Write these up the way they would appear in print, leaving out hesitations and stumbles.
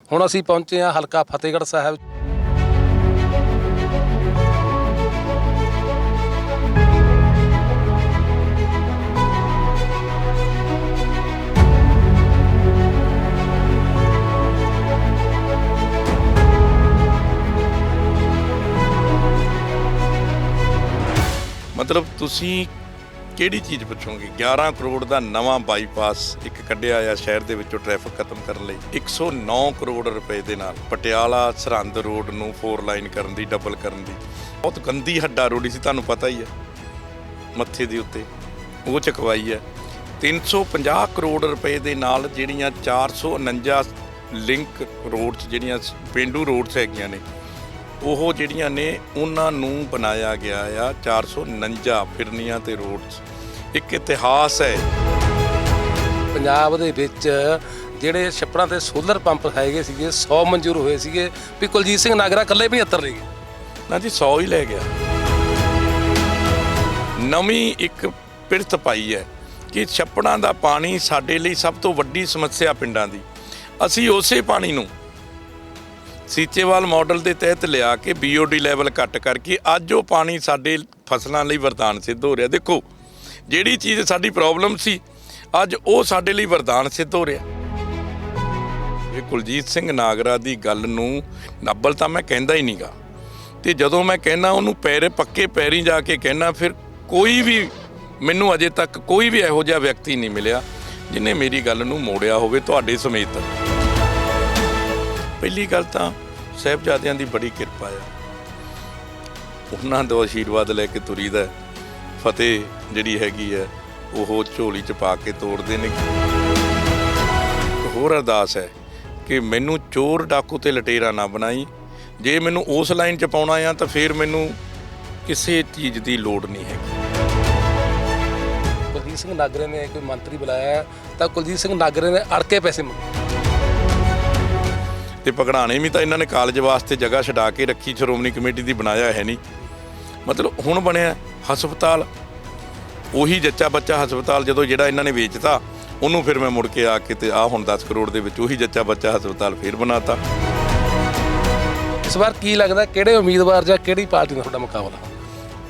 ਹੁਣ ਅਸੀਂ ਪਹੁੰचे ਹਾਂ ਹਲਕਾ ਫਤਿਹਗੜ੍ਹ ਸਾਹਿਬ। मतलब तुसी ਕਿਹੜੀ ਚੀਜ਼ ਪੁੱਛੋਗੇ? 11 ਕਰੋੜ ਦਾ ਨਵਾਂ ਬਾਈਪਾਸ ਇੱਕ ਕੱਢਿਆ ਆ ਸ਼ਹਿਰ ਦੇ ਵਿੱਚੋਂ ਟ੍ਰੈਫਿਕ ਖਤਮ ਕਰਨ ਲਈ। 109 ਕਰੋੜ ਰੁਪਏ ਦੇ ਨਾਲ ਪਟਿਆਲਾ ਸਰਹੰਦ ਰੋਡ ਨੂੰ 4 ਲਾਈਨ ਕਰਨ ਦੀ, ਡਬਲ ਕਰਨ ਦੀ। ਬਹੁਤ ਗੰਦੀ ਹੱਡਾ ਰੋੜੀ ਸੀ, ਤੁਹਾਨੂੰ ਪਤਾ ਹੀ ਹੈ, ਮੱਥੇ ਦੇ ਉੱਤੇ ਉਹ ਚਕਵਾਈ ਹੈ। 350 ਕਰੋੜ ਰੁਪਏ ਦੇ ਨਾਲ ਜਿਹੜੀਆਂ 449 ਲਿੰਕ ਰੋਡਸ, ਜਿਹੜੀਆਂ ਪੇਂਡੂ ਰੋਡਸ ਹੈਗੀਆਂ ਨੇ, ਉਹ ਜਿਹੜੀਆਂ ਨੇ ਉਹਨਾਂ ਨੂੰ ਬਣਾਇਆ ਗਿਆ ਆ 449 ਫਿਰਨੀਆਂ ਤੇ ਰੋਡਸ। ਇੱਕ ਇਤਿਹਾਸ ਹੈ ਪੰਜਾਬ ਦੇ ਵਿੱਚ ਜਿਹੜੇ ਛੱਪੜਾਂ ਤੇ ਸੋਲਰ ਪੰਪ ਹੈਗੇ ਸੀਗੇ 100 ਮਨਜ਼ੂਰ ਹੋਏ ਸੀਗੇ, ਵੀ ਕੁਲਜੀਤ ਸਿੰਘ ਨਾਗਰਾ ਇਕੱਲੇ 75 ਲੈ ਗਏ। ਨਾ ਜੀ, 100 ਹੀ ਲੈ ਗਿਆ। ਨਵੀਂ ਇੱਕ ਪਿਰਤ ਪਾਈ ਹੈ ਕਿ ਛੱਪੜਾਂ ਦਾ ਪਾਣੀ ਸਾਡੇ ਲਈ ਸਭ ਤੋਂ ਵੱਡੀ ਸਮੱਸਿਆ ਪਿੰਡਾਂ ਦੀ। ਅਸੀਂ ਉਸੇ ਪਾਣੀ ਨੂੰ ਸੀਚੇਵਾਲ ਮਾਡਲ ਦੇ ਤਹਿਤ ਲਿਆ ਕੇ BOD ਲੈਵਲ ਘੱਟ ਕਰਕੇ ਅੱਜ ਉਹ ਪਾਣੀ ਸਾਡੇ ਫਸਲਾਂ ਲਈ ਵਰਦਾਨ ਸਿੱਧ ਹੋ ਰਿਹਾ। ਦੇਖੋ, ਜਿਹੜੀ ਚੀਜ਼ ਸਾਡੀ ਪ੍ਰੋਬਲਮ ਸੀ ਅੱਜ ਉਹ ਸਾਡੇ ਲਈ ਵਰਦਾਨ ਸਿੱਧ ਹੋ ਰਿਹਾ। ਇਹ ਕੁਲਜੀਤ ਸਿੰਘ ਨਾਗਰਾ ਦੀ ਗੱਲ ਨੂੰ ਨੱਬਲ ਤਾਂ ਮੈਂ ਕਹਿੰਦਾ ਹੀ ਨਹੀਂਗਾ, ਅਤੇ ਜਦੋਂ ਮੈਂ ਕਹਿੰਦਾ ਉਹਨੂੰ ਪੱਕੇ ਪੈਰੀਂ ਜਾ ਕੇ ਕਹਿੰਦਾ, ਫਿਰ ਕੋਈ ਵੀ ਮੈਨੂੰ ਅਜੇ ਤੱਕ ਕੋਈ ਵੀ ਇਹੋ ਜਿਹਾ ਵਿਅਕਤੀ ਨਹੀਂ ਮਿਲਿਆ ਜਿਹਨੇ ਮੇਰੀ ਗੱਲ ਨੂੰ ਮੋੜਿਆ ਹੋਵੇ, ਤੁਹਾਡੇ ਸਮੇਤ। ਪਹਿਲੀ ਗੱਲ ਤਾਂ ਸਾਹਿਬਜ਼ਾਦਿਆਂ ਦੀ ਬੜੀ ਕਿਰਪਾ ਆ, ਉਹਨਾਂ ਦਾ ਆਸ਼ੀਰਵਾਦ ਲੈ ਕੇ ਤੁਰੀਦਾ। ਫਤਿਹ ਜਿਹੜੀ ਹੈਗੀ ਹੈ ਉਹ ਝੋਲੀ 'ਚ ਪਾ ਕੇ ਤੋੜਦੇ ਨੇ। ਹੋਰ ਅਰਦਾਸ ਹੈ ਕਿ ਮੈਨੂੰ ਚੋਰ ਡਾਕੂ ਤੇ ਲਟੇਰਾ ਨਾ ਬਣਾਈ। ਜੇ ਮੈਨੂੰ ਉਸ ਲਾਈਨ 'ਚ ਪਾਉਣਾ ਆ ਤਾਂ ਫਿਰ ਮੈਨੂੰ ਕਿਸੇ ਚੀਜ਼ ਦੀ ਲੋੜ ਨਹੀਂ ਹੈਗੀ। ਕੁਲਜੀਤ ਸਿੰਘ ਨਾਗਰੇ ਨੇ ਕੋਈ ਮੰਤਰੀ ਬੁਲਾਇਆ ਤਾਂ ਕੁਲਜੀਤ ਸਿੰਘ ਨਾਗਰੇ ਨੇ ਅੜ ਕੇ ਪੈਸੇ ਮੰਗੇ, ਤੇ ਭਗੜਾਣੇ ਵੀ ਤਾਂ ਇਹਨਾਂ ਨੇ ਕਾਲਜ ਵਾਸਤੇ ਜਗ੍ਹਾ ਛਡਾ ਕੇ ਰੱਖੀ, ਸ਼੍ਰੋਮਣੀ ਕਮੇਟੀ ਦੀ, ਬਣਾਇਆ ਹੈ ਨਹੀਂ। ਮਤਲਬ ਹੁਣ ਬਣਿਆ ਹਸਪਤਾਲ, ਉਹੀ ਜੱਚਾ ਬੱਚਾ ਹਸਪਤਾਲ ਜਦੋਂ ਜਿਹੜਾ ਇਹਨਾਂ ਨੇ ਵੇਚਤਾ, ਉਹਨੂੰ ਫਿਰ ਮੈਂ ਮੁੜ ਕੇ ਆ ਕੇ ਤੇ ਹੁਣ 10 ਕਰੋੜ ਦੇ ਵਿੱਚ ਉਹੀ ਜੱਚਾ ਬੱਚਾ ਹਸਪਤਾਲ ਫਿਰ ਬਣਾਤਾ। ਇਸ ਵਾਰ ਕੀ ਲੱਗਦਾ ਕਿਹੜੇ ਉਮੀਦਵਾਰ ਜਾਂ ਕਿਹੜੀ ਪਾਰਟੀ ਨਾਲ ਤੁਹਾਡਾ ਮੁਕਾਬਲਾ?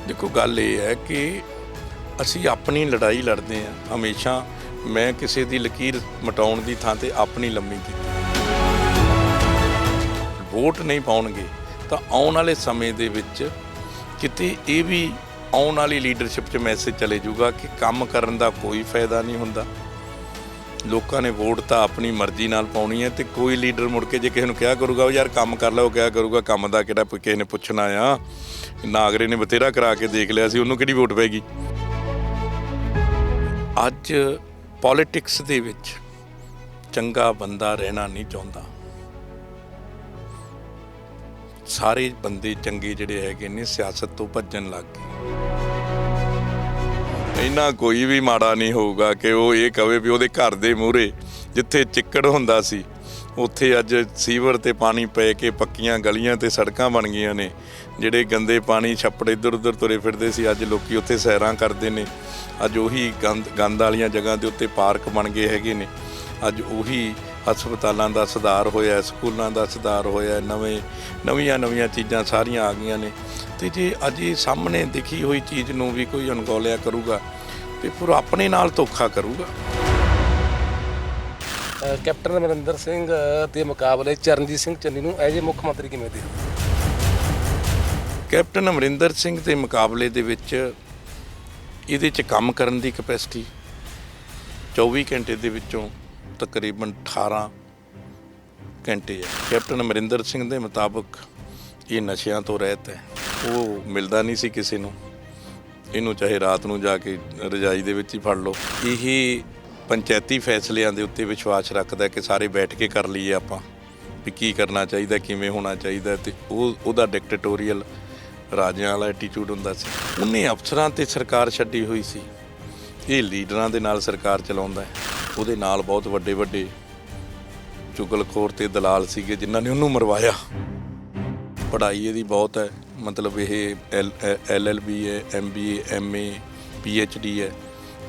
ਦੇਖੋ, ਗੱਲ ਇਹ ਹੈ ਕਿ ਅਸੀਂ ਆਪਣੀ ਲੜਾਈ ਲੜਦੇ ਹਾਂ ਹਮੇਸ਼ਾ। ਮੈਂ ਕਿਸੇ ਦੀ ਲਕੀਰ ਮਿਟਾਉਣ ਦੀ ਥਾਂ ਤੇ ਆਪਣੀ ਲੰਮੀ ਕੀਤੀ। ਵੋਟ ਨਹੀਂ ਪਾਉਣਗੇ ਤਾਂ ਆਉਣ ਵਾਲੇ ਸਮੇਂ ਦੇ ਵਿੱਚ ਕਿਤੇ ਇਹ ਵੀ ਆਉਣ ਵਾਲੀ ਲੀਡਰਸ਼ਿਪ 'ਚ ਮੈਸੇਜ ਚਲੇ ਜਾਊਗਾ ਕਿ ਕੰਮ ਕਰਨ ਦਾ ਕੋਈ ਫਾਇਦਾ ਨਹੀਂ ਹੁੰਦਾ। ਲੋਕਾਂ ਨੇ ਵੋਟ ਤਾਂ ਆਪਣੀ ਮਰਜ਼ੀ ਨਾਲ ਪਾਉਣੀ ਹੈ, ਅਤੇ ਕੋਈ ਲੀਡਰ ਮੁੜ ਕੇ ਜੇ ਕਿਸੇ ਨੂੰ ਕਿਹਾ ਕਰੂਗਾ ਯਾਰ ਕੰਮ ਕਰ ਲੈ, ਉਹ ਕਿਹਾ ਕਰੂਗਾ ਕੰਮ ਦਾ ਕਿਹੜਾ ਕਿਸੇ ਨੇ ਪੁੱਛਣਾ ਆ। ਨਾਗਰੇ ਨੇ ਬਥੇਰਾ ਕਰਾ ਕੇ ਦੇਖ ਲਿਆ ਸੀ, ਉਹਨੂੰ ਕਿਹੜੀ ਵੋਟ ਪੈਗੀ। ਅੱਜ ਪੋਲੀਟਿਕਸ ਦੇ ਵਿੱਚ ਚੰਗਾ ਬੰਦਾ ਰਹਿਣਾ ਨਹੀਂ ਚਾਹੁੰਦਾ। ਸਾਰੇ ਬੰਦੇ ਚੰਗੇ ਜਿਹੜੇ ਹੈਗੇ ਨੇ ਸਿਆਸਤ ਤੋਂ ਭੱਜਣ ਲੱਗ ਗਏ। ਇੰਨਾ ਕੋਈ ਵੀ ਮਾੜਾ ਨਹੀਂ ਹੋਊਗਾ ਕਿ ਉਹ ਇਹ ਕਵੇ ਵੀ ਉਹਦੇ ਘਰ ਦੇ ਮੂਹਰੇ ਜਿੱਥੇ ਚਿੱਕੜ ਹੁੰਦਾ ਸੀ ਉੱਥੇ ਅੱਜ ਸੀਵਰ ਤੇ ਪਾਣੀ ਪੈ ਕੇ ਪੱਕੀਆਂ ਗਲੀਆਂ ਤੇ ਸੜਕਾਂ ਬਣ ਗਈਆਂ ਨੇ। ਜਿਹੜੇ ਗੰਦੇ ਪਾਣੀ ਛੱਪੜ ਇੱਧਰ ਉੱਧਰ ਤੁਰੇ ਫਿਰਦੇ ਸੀ, ਅੱਜ ਲੋਕੀ ਉੱਥੇ ਸੈਰਾਂ ਕਰਦੇ ਨੇ। ਅੱਜ ਉਹੀ ਗੰਦ ਵਾਲੀਆਂ ਜਗ੍ਹਾ ਦੇ ਉੱਤੇ ਪਾਰਕ ਬਣ ਗਏ ਹੈਗੇ ਨੇ। ਅੱਜ ਉਹੀ ਹਸਪਤਾਲਾਂ ਦਾ ਸੁਧਾਰ ਹੋਇਆ, ਸਕੂਲਾਂ ਦਾ ਸੁਧਾਰ ਹੋਇਆ, ਨਵੀਆਂ ਚੀਜ਼ਾਂ ਸਾਰੀਆਂ ਆ ਗਈਆਂ ਨੇ। ਅਤੇ ਜੇ ਅੱਜ ਸਾਹਮਣੇ ਦਿਖੀ ਹੋਈ ਚੀਜ਼ ਨੂੰ ਵੀ ਕੋਈ ਅਣਗੌਲਿਆ ਕਰੂਗਾ ਤੇ ਫਿਰ ਆਪਣੇ ਨਾਲ ਧੋਖਾ ਕਰੂਗਾ। ਕੈਪਟਨ ਅਮਰਿੰਦਰ ਸਿੰਘ ਦੇ ਮੁਕਾਬਲੇ ਚਰਨਜੀਤ ਸਿੰਘ ਚੰਨੀ ਨੂੰ ਐਜ ਏ ਮੁੱਖ ਮੰਤਰੀ ਕਿਵੇਂ ਦੇਖਦੇ? ਕੈਪਟਨ ਅਮਰਿੰਦਰ ਸਿੰਘ ਦੇ ਮੁਕਾਬਲੇ ਦੇ ਵਿੱਚ ਇਹਦੇ 'ਚ ਕੰਮ ਕਰਨ ਦੀ ਕਪੈਸਿਟੀ 24 ਘੰਟੇ ਦੇ ਵਿੱਚੋਂ ਤਕਰੀਬਨ 18 ਘੰਟੇ ਹੈ। ਕੈਪਟਨ ਅਮਰਿੰਦਰ ਸਿੰਘ ਦੇ ਮੁਤਾਬਕ ਇਹ ਨਸ਼ਿਆਂ ਤੋਂ ਰਹਿਤ ਹੈ। ਉਹ ਮਿਲਦਾ ਨਹੀਂ ਸੀ ਕਿਸੇ ਨੂੰ, ਇਹਨੂੰ ਚਾਹੇ ਰਾਤ ਨੂੰ ਜਾ ਕੇ ਰਜਾਈ ਦੇ ਵਿੱਚ ਹੀ ਫੜ ਲਓ। ਇਹ ਪੰਚਾਇਤੀ ਫੈਸਲਿਆਂ ਦੇ ਉੱਤੇ ਵਿਸ਼ਵਾਸ ਰੱਖਦਾ ਕਿ ਸਾਰੇ ਬੈਠ ਕੇ ਕਰ ਲਈਏ ਆਪਾਂ ਵੀ ਕੀ ਕਰਨਾ ਚਾਹੀਦਾ, ਕਿਵੇਂ ਹੋਣਾ ਚਾਹੀਦਾ, ਅਤੇ ਉਹਦਾ ਡਿਕਟੇਟੋਰੀਅਲ ਰਾਜਿਆਂ ਵਾਲਾ ਐਟੀਟਿਊਡ ਹੁੰਦਾ ਸੀ। ਉਹਨੇ ਅਫਸਰਾਂ 'ਤੇ ਸਰਕਾਰ ਛੱਡੀ ਹੋਈ ਸੀ, ਇਹ ਲੀਡਰਾਂ ਦੇ ਨਾਲ ਸਰਕਾਰ ਚਲਾਉਂਦਾ ਹੈ। ਉਹਦੇ ਨਾਲ ਬਹੁਤ ਵੱਡੇ ਚੁਗਲਖੋਰ ਤੇ ਦਲਾਲ ਸੀਗੇ ਜਿਨ੍ਹਾਂ ਨੇ ਉਹਨੂੰ ਮਰਵਾਇਆ। ਪੜ੍ਹਾਈ ਇਹਦੀ ਬਹੁਤ ਹੈ, ਮਤਲਬ ਇਹ LLB ਹੈ, MBA MA PhD ਹੈ।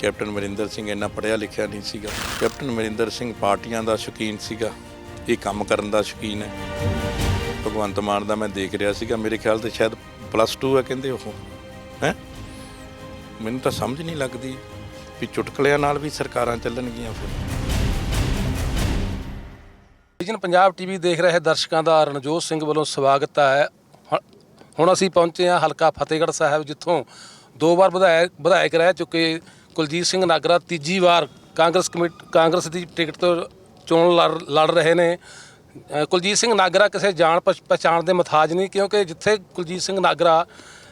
ਕੈਪਟਨ ਅਮਰਿੰਦਰ ਸਿੰਘ ਇੰਨਾ ਪੜ੍ਹਿਆ ਲਿਖਿਆ ਨਹੀਂ ਸੀਗਾ। ਕੈਪਟਨ ਅਮਰਿੰਦਰ ਸਿੰਘ ਪਾਰਟੀਆਂ ਦਾ ਸ਼ੌਕੀਨ ਸੀਗਾ, ਇਹ ਕੰਮ ਕਰਨ ਦਾ ਸ਼ੌਕੀਨ ਹੈ। ਭਗਵੰਤ ਮਾਨ ਦਾ ਮੈਂ ਦੇਖ ਰਿਹਾ ਸੀਗਾ, ਮੇਰੇ ਖਿਆਲ ਤੇ ਸ਼ਾਇਦ +2 ਹੈ ਕਹਿੰਦੇ ਉਹ ਹੈ। ਮੈਨੂੰ ਤਾਂ ਸਮਝ ਨਹੀਂ ਲੱਗਦੀ ਵੀ ਚੁਟਕਲਿਆਂ ਨਾਲ ਵੀ ਸਰਕਾਰਾਂ ਚੱਲਣਗੀਆਂ ਫਿਰ। ਵਿਜ਼ਨ ਪੰਜਾਬ ਟੀਵੀ ਦੇਖ ਰਹੇ ਦਰਸ਼ਕਾਂ ਦਾ ਰਣਜੋਤ ਸਿੰਘ ਵੱਲੋਂ ਸਵਾਗਤ ਹੈ। ਹੁਣ ਅਸੀਂ ਪਹੁੰਚੇ ਹਾਂ ਹਲਕਾ ਫਤਿਹਗੜ੍ਹ ਸਾਹਿਬ, ਜਿੱਥੋਂ 2 ਵਾਰ ਵਿਧਾਇਕ ਰਹਿ ਚੁੱਕੇ ਕੁਲਜੀਤ ਸਿੰਘ ਨਾਗਰਾ ਤੀਜੀ ਵਾਰ ਕਾਂਗਰਸ ਦੀ ਟਿਕਟ ਤੋਂ ਚੋਣ ਲੜ ਰਹੇ ਨੇ। ਕੁਲਜੀਤ ਸਿੰਘ ਨਾਗਰਾ ਕਿਸੇ ਜਾਣ ਪਛਾਣ ਦੇ ਮੁਹਤਾਜ ਨਹੀਂ, ਕਿਉਂਕਿ ਜਿੱਥੇ ਕੁਲਜੀਤ ਸਿੰਘ ਨਾਗਰਾ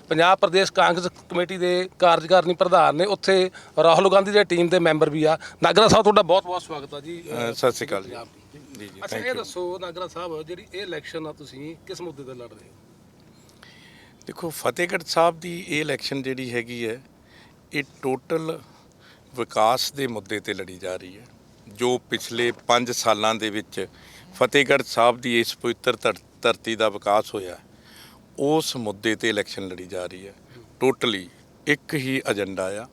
ਪੰਜਾਬ ਪ੍ਰਦੇਸ਼ ਕਾਂਗਰਸ ਕਮੇਟੀ ਦੇ ਕਾਰਜਕਾਰਨੀ ਪ੍ਰਧਾਨ ਨੇ, ਉੱਥੇ ਰਾਹੁਲ ਗਾਂਧੀ ਦੇ ਟੀਮ ਦੇ ਮੈਂਬਰ ਵੀ ਆ। ਨਾਗਰਾ ਸਾਹਿਬ, ਤੁਹਾਡਾ ਬਹੁਤ ਬਹੁਤ ਸਵਾਗਤ ਆ ਜੀ। ਸਤਿ ਸ਼੍ਰੀ ਅਕਾਲ ਜੀ। ਜੀ ਜੀ, ਅੱਛਾ, ਇਹ ਦੱਸੋ ਨਾਗਰਾ ਸਾਹਿਬ, ਜਿਹੜੀ ਇਹ ਇਲੈਕਸ਼ਨ ਆ ਤੁਸੀਂ ਕਿਸ ਮੁੱਦੇ ਤੇ ਲੜ ਰਹੇ ਹੋ? ਦੇਖੋ, ਫਤਿਹਗੜ੍ਹ ਸਾਹਿਬ ਦੀ ਇਹ ਇਲੈਕਸ਼ਨ ਜਿਹੜੀ ਹੈਗੀ ਹੈ, ਇਹ ਟੋਟਲ ਵਿਕਾਸ ਦੇ ਮੁੱਦੇ ਤੇ ਲੜੀ ਜਾ ਰਹੀ ਹੈ। ਜੋ ਪਿਛਲੇ 5 ਸਾਲਾਂ ਦੇ ਵਿੱਚ ਫਤਿਹਗੜ੍ਹ ਸਾਹਿਬ ਦੀ ਇਸ ਪਵਿੱਤਰ ਧਰਤੀ ਦਾ ਵਿਕਾਸ ਹੋਇਆ, ਉਸ ਮੁੱਦੇ ਤੇ ਇਲੈਕਸ਼ਨ ਲੜੀ ਜਾ ਰਹੀ ਹੈ। ਟੋਟਲੀ ਇੱਕ ਹੀ ਏਜੰਡਾ ਆ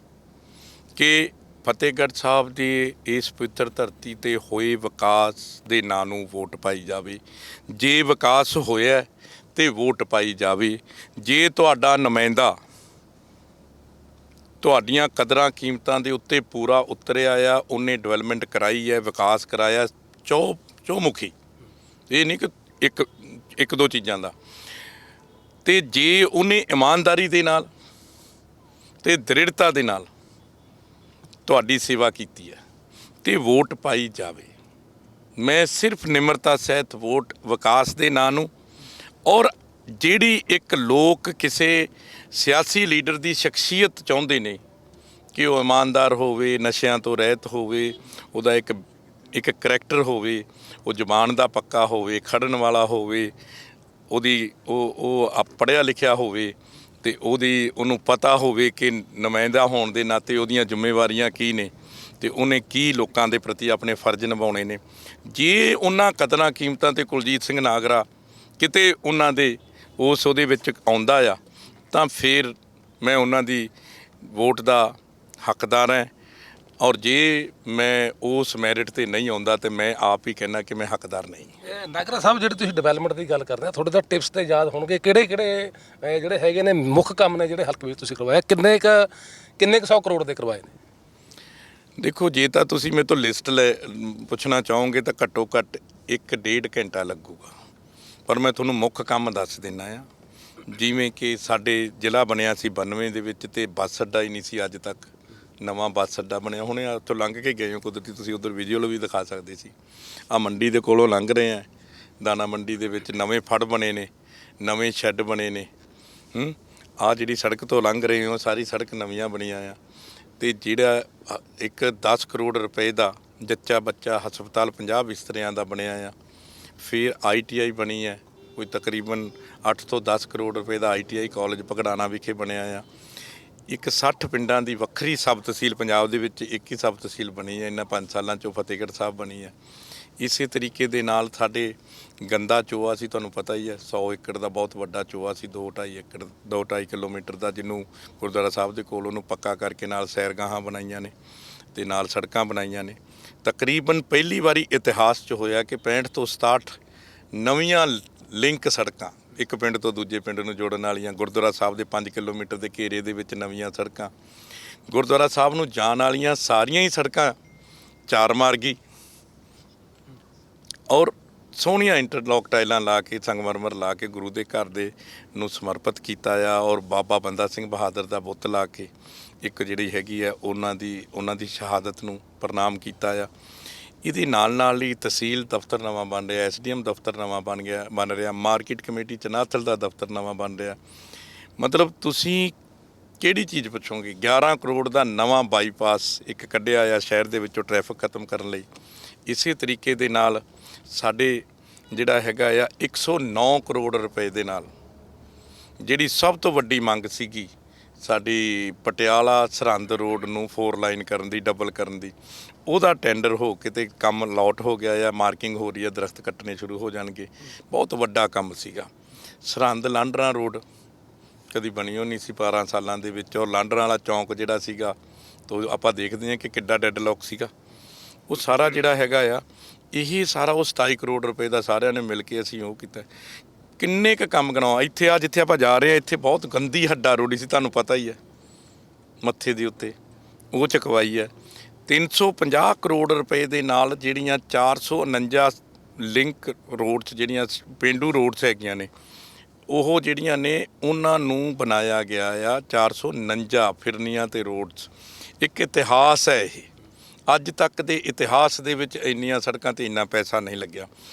ਕਿ ਫਤਿਹਗੜ੍ਹ ਸਾਹਿਬ ਦੀ ਇਸ ਪਵਿੱਤਰ ਧਰਤੀ ਤੇ ਹੋਏ ਵਿਕਾਸ ਦੇ ਨਾਂ ਨੂੰ ਵੋਟ ਪਾਈ ਜਾਵੇ। ਜੇ ਵਿਕਾਸ ਹੋਇਆ ਤੇ ਵੋਟ ਪਾਈ ਜਾਵੇ। ਜੇ ਤੁਹਾਡਾ ਨੁਮਾਇੰਦਾ ਤੁਹਾਡੀਆਂ ਕਦਰਾਂ ਕੀਮਤਾਂ ਦੇ ਉੱਤੇ ਪੂਰਾ ਉਤਰਿਆ ਆ, ਉਹਨੇ ਡਿਵੈਲਪਮੈਂਟ ਕਰਾਈ ਹੈ, ਵਿਕਾਸ ਕਰਾਇਆ ਚੌਮੁਖੀ, ਇਹ ਨਹੀਂ ਕਿ ਇੱਕ ਦੋ ਚੀਜ਼ਾਂ ਦਾ, ਤੇ ਜੇ ਉਹਨੇ ਇਮਾਨਦਾਰੀ ਦੇ ਨਾਲ ਤੇ ਦ੍ਰਿੜਤਾ ਦੇ ਨਾਲ ਤੁਹਾਡੀ ਸੇਵਾ ਕੀਤੀ ਹੈ ਤੇ ਵੋਟ ਪਾਈ ਜਾਵੇ। ਮੈਂ ਸਿਰਫ ਨਿਮਰਤਾ ਸਹਿਤ ਵੋਟ ਵਿਕਾਸ ਦੇ ਨਾਂ ਨੂੰ, ਔਰ ਜਿਹੜੀ ਇੱਕ ਲੋਕ ਕਿਸੇ ਸਿਆਸੀ ਲੀਡਰ ਦੀ ਸ਼ਖਸੀਅਤ ਚਾਹੁੰਦੇ ਨੇ ਕਿ ਉਹ ਇਮਾਨਦਾਰ ਹੋਵੇ, ਨਸ਼ਿਆਂ ਤੋਂ ਰਹਿਤ ਹੋਵੇ, ਉਹਦਾ ਇੱਕ ਕਰੈਕਟਰ ਹੋਵੇ, ਉਹ ਜ਼ੁਬਾਨ ਦਾ ਪੱਕਾ ਹੋਵੇ, ਖੜਨ ਵਾਲਾ ਹੋਵੇ, ਉਹ ਪੜ੍ਹਿਆ ਲਿਖਿਆ ਹੋਵੇ, ਤੇ ਉਹਨੂੰ ਪਤਾ ਹੋਵੇ ਕਿ ਨੁਮਾਇੰਦਾ ਹੋਣ ਦੇ ਨਾਤੇ ਉਹਦੀਆਂ ਜ਼ਿੰਮੇਵਾਰੀਆਂ ਕੀ ਨੇ ਤੇ ਉਹਨੇ ਕੀ ਲੋਕਾਂ ਦੇ ਪ੍ਰਤੀ ਆਪਣੇ ਫਰਜ਼ ਨਿਭਾਉਣੇ ਨੇ। ਜੇ ਉਹਨਾਂ ਕਦਰਾਂ ਕੀਮਤਾਂ ਤੇ ਕੁਲਜੀਤ ਸਿੰਘ ਨਾਗਰਾ ਕਿਤੇ ਉਹਨਾਂ ਦੇ ਉਹਦੇ ਵਿੱਚ ਆਉਂਦਾ ਆ, ਤਾਂ ਫਿਰ ਮੈਂ ਉਹਨਾਂ ਦੀ ਵੋਟ ਦਾ ਹੱਕਦਾਰ ਹਾਂ। ਔਰ ਜੇ ਮੈਂ ਉਸ ਮੈਰਿਟ ਤੇ ਨਹੀਂ ਆਉਂਦਾ ਤੇ ਮੈਂ ਆਪ ਹੀ ਕਹਿਣਾ ਕਿ ਮੈਂ ਹੱਕਦਾਰ ਨਹੀਂ। ਨਾਗਰਾ ਸਾਹਿਬ, ਜਿਹੜੇ ਤੁਸੀਂ ਡਿਵੈਲਪਮੈਂਟ ਦੀ ਗੱਲ ਕਰਦੇ ਆ, ਤੁਹਾਡੇ ਤਾਂ ਟਿਪਸ ਤੇ ਯਾਦ ਹੋਣਗੇ, ਕਿਹੜੇ ਜਿਹੜੇ ਹੈਗੇ ਨੇ ਮੁੱਖ ਕੰਮ ਨੇ ਜਿਹੜੇ ਹਲਕੇ ਵਿੱਚ ਤੁਸੀਂ ਕਰਵਾਏ, ਕਿੰਨੇ ਕੁ 100 ਕਰੋੜ ਦੇ ਕਰਵਾਏ ਨੇ? ਦੇਖੋ, ਜੇ ਤਾਂ ਤੁਸੀਂ ਮੇਰੇ ਤੋਂ ਲਿਸਟ ਪੁੱਛਣਾ ਚਾਹੋਗੇ ਤਾਂ ਘੱਟੋ ਘੱਟ 1-1.5 ਘੰਟਾ ਲੱਗੂਗਾ, ਪਰ ਮੈਂ ਤੁਹਾਨੂੰ ਮੁੱਖ ਕੰਮ ਦੱਸ ਦਿੰਦਾ ਆ। ਜਿਵੇਂ ਕਿ ਸਾਡੇ ਜ਼ਿਲ੍ਹਾ ਬਣਿਆ ਸੀ 92 ਦੇ ਵਿੱਚ, ਤੇ ਬੱਸ ਅੱਡਾ ਹੀ ਨਹੀਂ ਸੀ ਅੱਜ ਤੱਕ। ਨਵਾਂ ਬੱਸ ਅੱਡਾ ਬਣਿਆ, ਹੁਣੇ ਉੱਥੋਂ ਲੰਘ ਕੇ ਗਏ ਹੋ ਕੁਦਰਤੀ, ਤੁਸੀਂ ਉੱਧਰ ਵਿਜ਼ੂਅਲ ਵੀ ਦਿਖਾ ਸਕਦੇ ਸੀ। ਆਹ ਮੰਡੀ ਦੇ ਕੋਲੋਂ ਲੰਘ ਰਹੇ ਆ, ਦਾਣਾ ਮੰਡੀ ਦੇ ਵਿੱਚ ਨਵੇਂ ਫੜ ਬਣੇ ਨੇ, ਨਵੇਂ ਸ਼ੈੱਡ ਬਣੇ ਨੇ। ਆਹ ਜਿਹੜੀ ਸੜਕ ਤੋਂ ਲੰਘ ਰਹੇ ਹੋ, ਸਾਰੀ ਸੜਕ ਨਵੀਆਂ ਬਣੀਆਂ ਆ। ਤੇ ਜਿਹੜਾ ਇੱਕ 10 ਕਰੋੜ ਰੁਪਏ ਦਾ ਜੱਚਾ ਬੱਚਾ ਹਸਪਤਾਲ 50 ਬਿਸਤਰਿਆਂ ਦਾ ਬਣਿਆ ਆ। ਫਿਰ ITI ਬਣੀ ਹੈ, ਕੋਈ ਤਕਰੀਬਨ 8 ਤੋਂ 10 ਕਰੋੜ ਰੁਪਏ ਦਾ ITI ਕਾਲਜ ਪਗੜਾਣਾ ਵਿਖੇ ਬਣਿਆ ਆ। ਇੱਕ 60 ਪਿੰਡਾਂ ਦੀ ਵੱਖਰੀ ਸਬ ਤਹਿਸੀਲ ਪੰਜਾਬ ਦੇ ਵਿੱਚ ਇੱਕ ਹੀ ਸਬ ਤਹਿਸੀਲ ਬਣੀ ਹੈ ਇਹਨਾਂ 5 ਸਾਲਾਂ 'ਚੋਂ, ਫਤਿਹਗੜ੍ਹ ਸਾਹਿਬ ਬਣੀ ਹੈ। ਇਸੇ ਤਰੀਕੇ ਦੇ ਨਾਲ ਸਾਡੇ ਗੰਦਾ ਚੋਆ ਸੀ, ਤੁਹਾਨੂੰ ਪਤਾ ਹੀ ਹੈ, 100 ਏਕੜ ਦਾ ਬਹੁਤ ਵੱਡਾ ਚੋਆ ਸੀ, 2-2.5 ਕਿਲੋਮੀਟਰ ਦਾ, ਜਿਹਨੂੰ ਗੁਰਦੁਆਰਾ ਸਾਹਿਬ ਦੇ ਕੋਲ ਉਹਨੂੰ ਪੱਕਾ ਕਰਕੇ ਨਾਲ ਸੈਰਗਾਹਾਂ ਬਣਾਈਆਂ ਨੇ ਤੇ ਨਾਲ ਸੜਕਾਂ ਬਣਾਈਆਂ ਨੇ। ਤਕਰੀਬਨ ਪਹਿਲੀ ਵਾਰੀ ਇਤਿਹਾਸ 'ਚ ਹੋਇਆ ਕਿ 65 ਤੋਂ 67 ਨਵੀਆਂ ਲਿੰਕ ਸੜਕਾਂ ਇੱਕ ਪਿੰਡ ਤੋਂ ਦੂਜੇ ਪਿੰਡ ਨੂੰ ਜੋੜਨ ਵਾਲੀਆਂ, ਗੁਰਦੁਆਰਾ ਸਾਹਿਬ ਦੇ 5 ਕਿਲੋਮੀਟਰ ਦੇ ਘੇਰੇ ਦੇ ਵਿੱਚ ਨਵੀਆਂ ਸੜਕਾਂ, ਗੁਰਦੁਆਰਾ ਸਾਹਿਬ ਨੂੰ ਜਾਣ ਵਾਲੀਆਂ ਸਾਰੀਆਂ ਹੀ ਸੜਕਾਂ 4 ਮਾਰਗੀ, ਔਰ ਸੋਹਣੀਆਂ ਇੰਟਰਲੋਕ ਟਾਈਲਾਂ ਲਾ ਕੇ, ਸੰਗਮਰਮਰ ਲਾ ਕੇ ਗੁਰੂ ਦੇ ਘਰ ਦੇ ਨੂੰ ਸਮਰਪਿਤ ਕੀਤਾ ਆ। ਔਰ ਬਾਬਾ ਬੰਦਾ ਸਿੰਘ ਬਹਾਦਰ ਦਾ ਬੁੱਤ ਲਾ ਕੇ ਇੱਕ ਜਿਹੜੀ ਹੈਗੀ ਆ ਉਹਨਾਂ ਦੀ ਸ਼ਹਾਦਤ ਨੂੰ ਪ੍ਰਣਾਮ ਕੀਤਾ ਆ। ਇਹਦੇ ਨਾਲ ਹੀ ਤਹਿਸੀਲ ਦਫ਼ਤਰ ਨਵਾਂ ਬਣ ਰਿਹਾ, SDM ਦਫ਼ਤਰ ਨਵਾਂ ਬਣ ਰਿਹਾ, ਮਾਰਕੀਟ ਕਮੇਟੀ ਚਨਾਥਲ ਦਾ ਦਫ਼ਤਰ ਨਵਾਂ ਬਣ ਰਿਹਾ। ਮਤਲਬ ਤੁਸੀਂ ਕਿਹੜੀ ਚੀਜ਼ ਪੁੱਛੋਗੇ? 11 ਕਰੋੜ ਦਾ ਨਵਾਂ ਬਾਈਪਾਸ ਇੱਕ ਕੱਢਿਆ ਆ ਸ਼ਹਿਰ ਦੇ ਵਿੱਚੋਂ ਟ੍ਰੈਫਿਕ ਖਤਮ ਕਰਨ ਲਈ। ਇਸੇ ਤਰੀਕੇ ਦੇ ਨਾਲ ਸਾਡੇ ਜਿਹੜਾ ਹੈਗਾ ਆ 109 ਕਰੋੜ ਰੁਪਏ ਦੇ ਨਾਲ ਜਿਹੜੀ ਸਭ ਤੋਂ ਵੱਡੀ ਮੰਗ ਸੀਗੀ ਸਾਡੀ ਪਟਿਆਲਾ ਸਰਹੰਦ ਰੋਡ ਨੂੰ 4 ਲਾਈਨ ਕਰਨ ਦੀ, ਡਬਲ ਕਰਨ ਦੀ, ਉਹਦਾ ਟੈਂਡਰ ਹੋ ਕੇ ਤੇ ਕੰਮ ਅਲਾਟ ਹੋ ਗਿਆ ਆ। ਮਾਰਕਿੰਗ ਹੋ ਰਹੀ ਆ, ਦਰਖਤ ਕੱਟਣੇ ਸ਼ੁਰੂ ਹੋ ਜਾਣਗੇ। ਬਹੁਤ ਵੱਡਾ ਕੰਮ ਸੀਗਾ। ਸਰਹੰਦ ਲਾਂਡਰਾਂ ਰੋਡ ਕਦੀ ਬਣੀ ਹੋ ਨਹੀਂ ਸੀ 12 ਸਾਲਾਂ ਦੇ ਵਿੱਚ, ਔਰ ਲਾਂਡਰਾਂ ਵਾਲਾ ਚੌਂਕ ਜਿਹੜਾ ਸੀਗਾ ਤੋ ਆਪਾਂ ਦੇਖਦੇ ਹਾਂ ਕਿ ਕਿੱਡਾ ਡੈਡਲੌਕ ਸੀਗਾ। ਉਹ ਸਾਰਾ ਜਿਹੜਾ ਹੈਗਾ ਆ ਇਹੀ ਸਾਰਾ ਉਹ 27 ਕਰੋੜ ਰੁਪਏ ਦਾ ਸਾਰਿਆਂ ਨੇ ਮਿਲ ਕੇ ਅਸੀਂ ਉਹ ਕੀਤਾ। ਕਿੰਨੇ ਕੁ ਕੰਮ ਕਰਾਉਣਾ ਇੱਥੇ ਆ ਜਿੱਥੇ ਆਪਾਂ ਜਾ ਰਹੇ ਹਾਂ, ਇੱਥੇ ਬਹੁਤ ਗੰਦੀ ਹੱਡਾ ਰੋੜੀ ਸੀ, ਤੁਹਾਨੂੰ ਪਤਾ ਹੀ ਹੈ, ਮੱਥੇ ਦੇ ਉੱਤੇ ਉਹ ਚਕਵਾਈ ਹੈ। 350 ਕਰੋੜ ਰੁਪਏ ਦੇ ਨਾਲ ਜਿਹੜੀਆਂ 449 ਲਿੰਕ ਰੋਡਸ ਜਿਹੜੀਆਂ ਪੇਂਡੂ ਰੋਡਸ ਹੈਗੀਆਂ ਨੇ, ਉਹ ਜਿਹੜੀਆਂ ਨੇ ਉਹਨਾਂ ਨੂੰ ਬਣਾਇਆ ਗਿਆ ਆ 449 ਫਿਰਨੀਆਂ ਤੇ ਰੋਡਸ। ਇੱਕ ਇਤਿਹਾਸ ਹੈ ਇਹ, ਅੱਜ ਤੱਕ ਦੇ ਇਤਿਹਾਸ ਦੇ ਵਿੱਚ ਇੰਨੀਆਂ ਸੜਕਾਂ ਤੇ ਇੰਨਾ ਪੈਸਾ ਨਹੀਂ ਲੱਗਿਆ।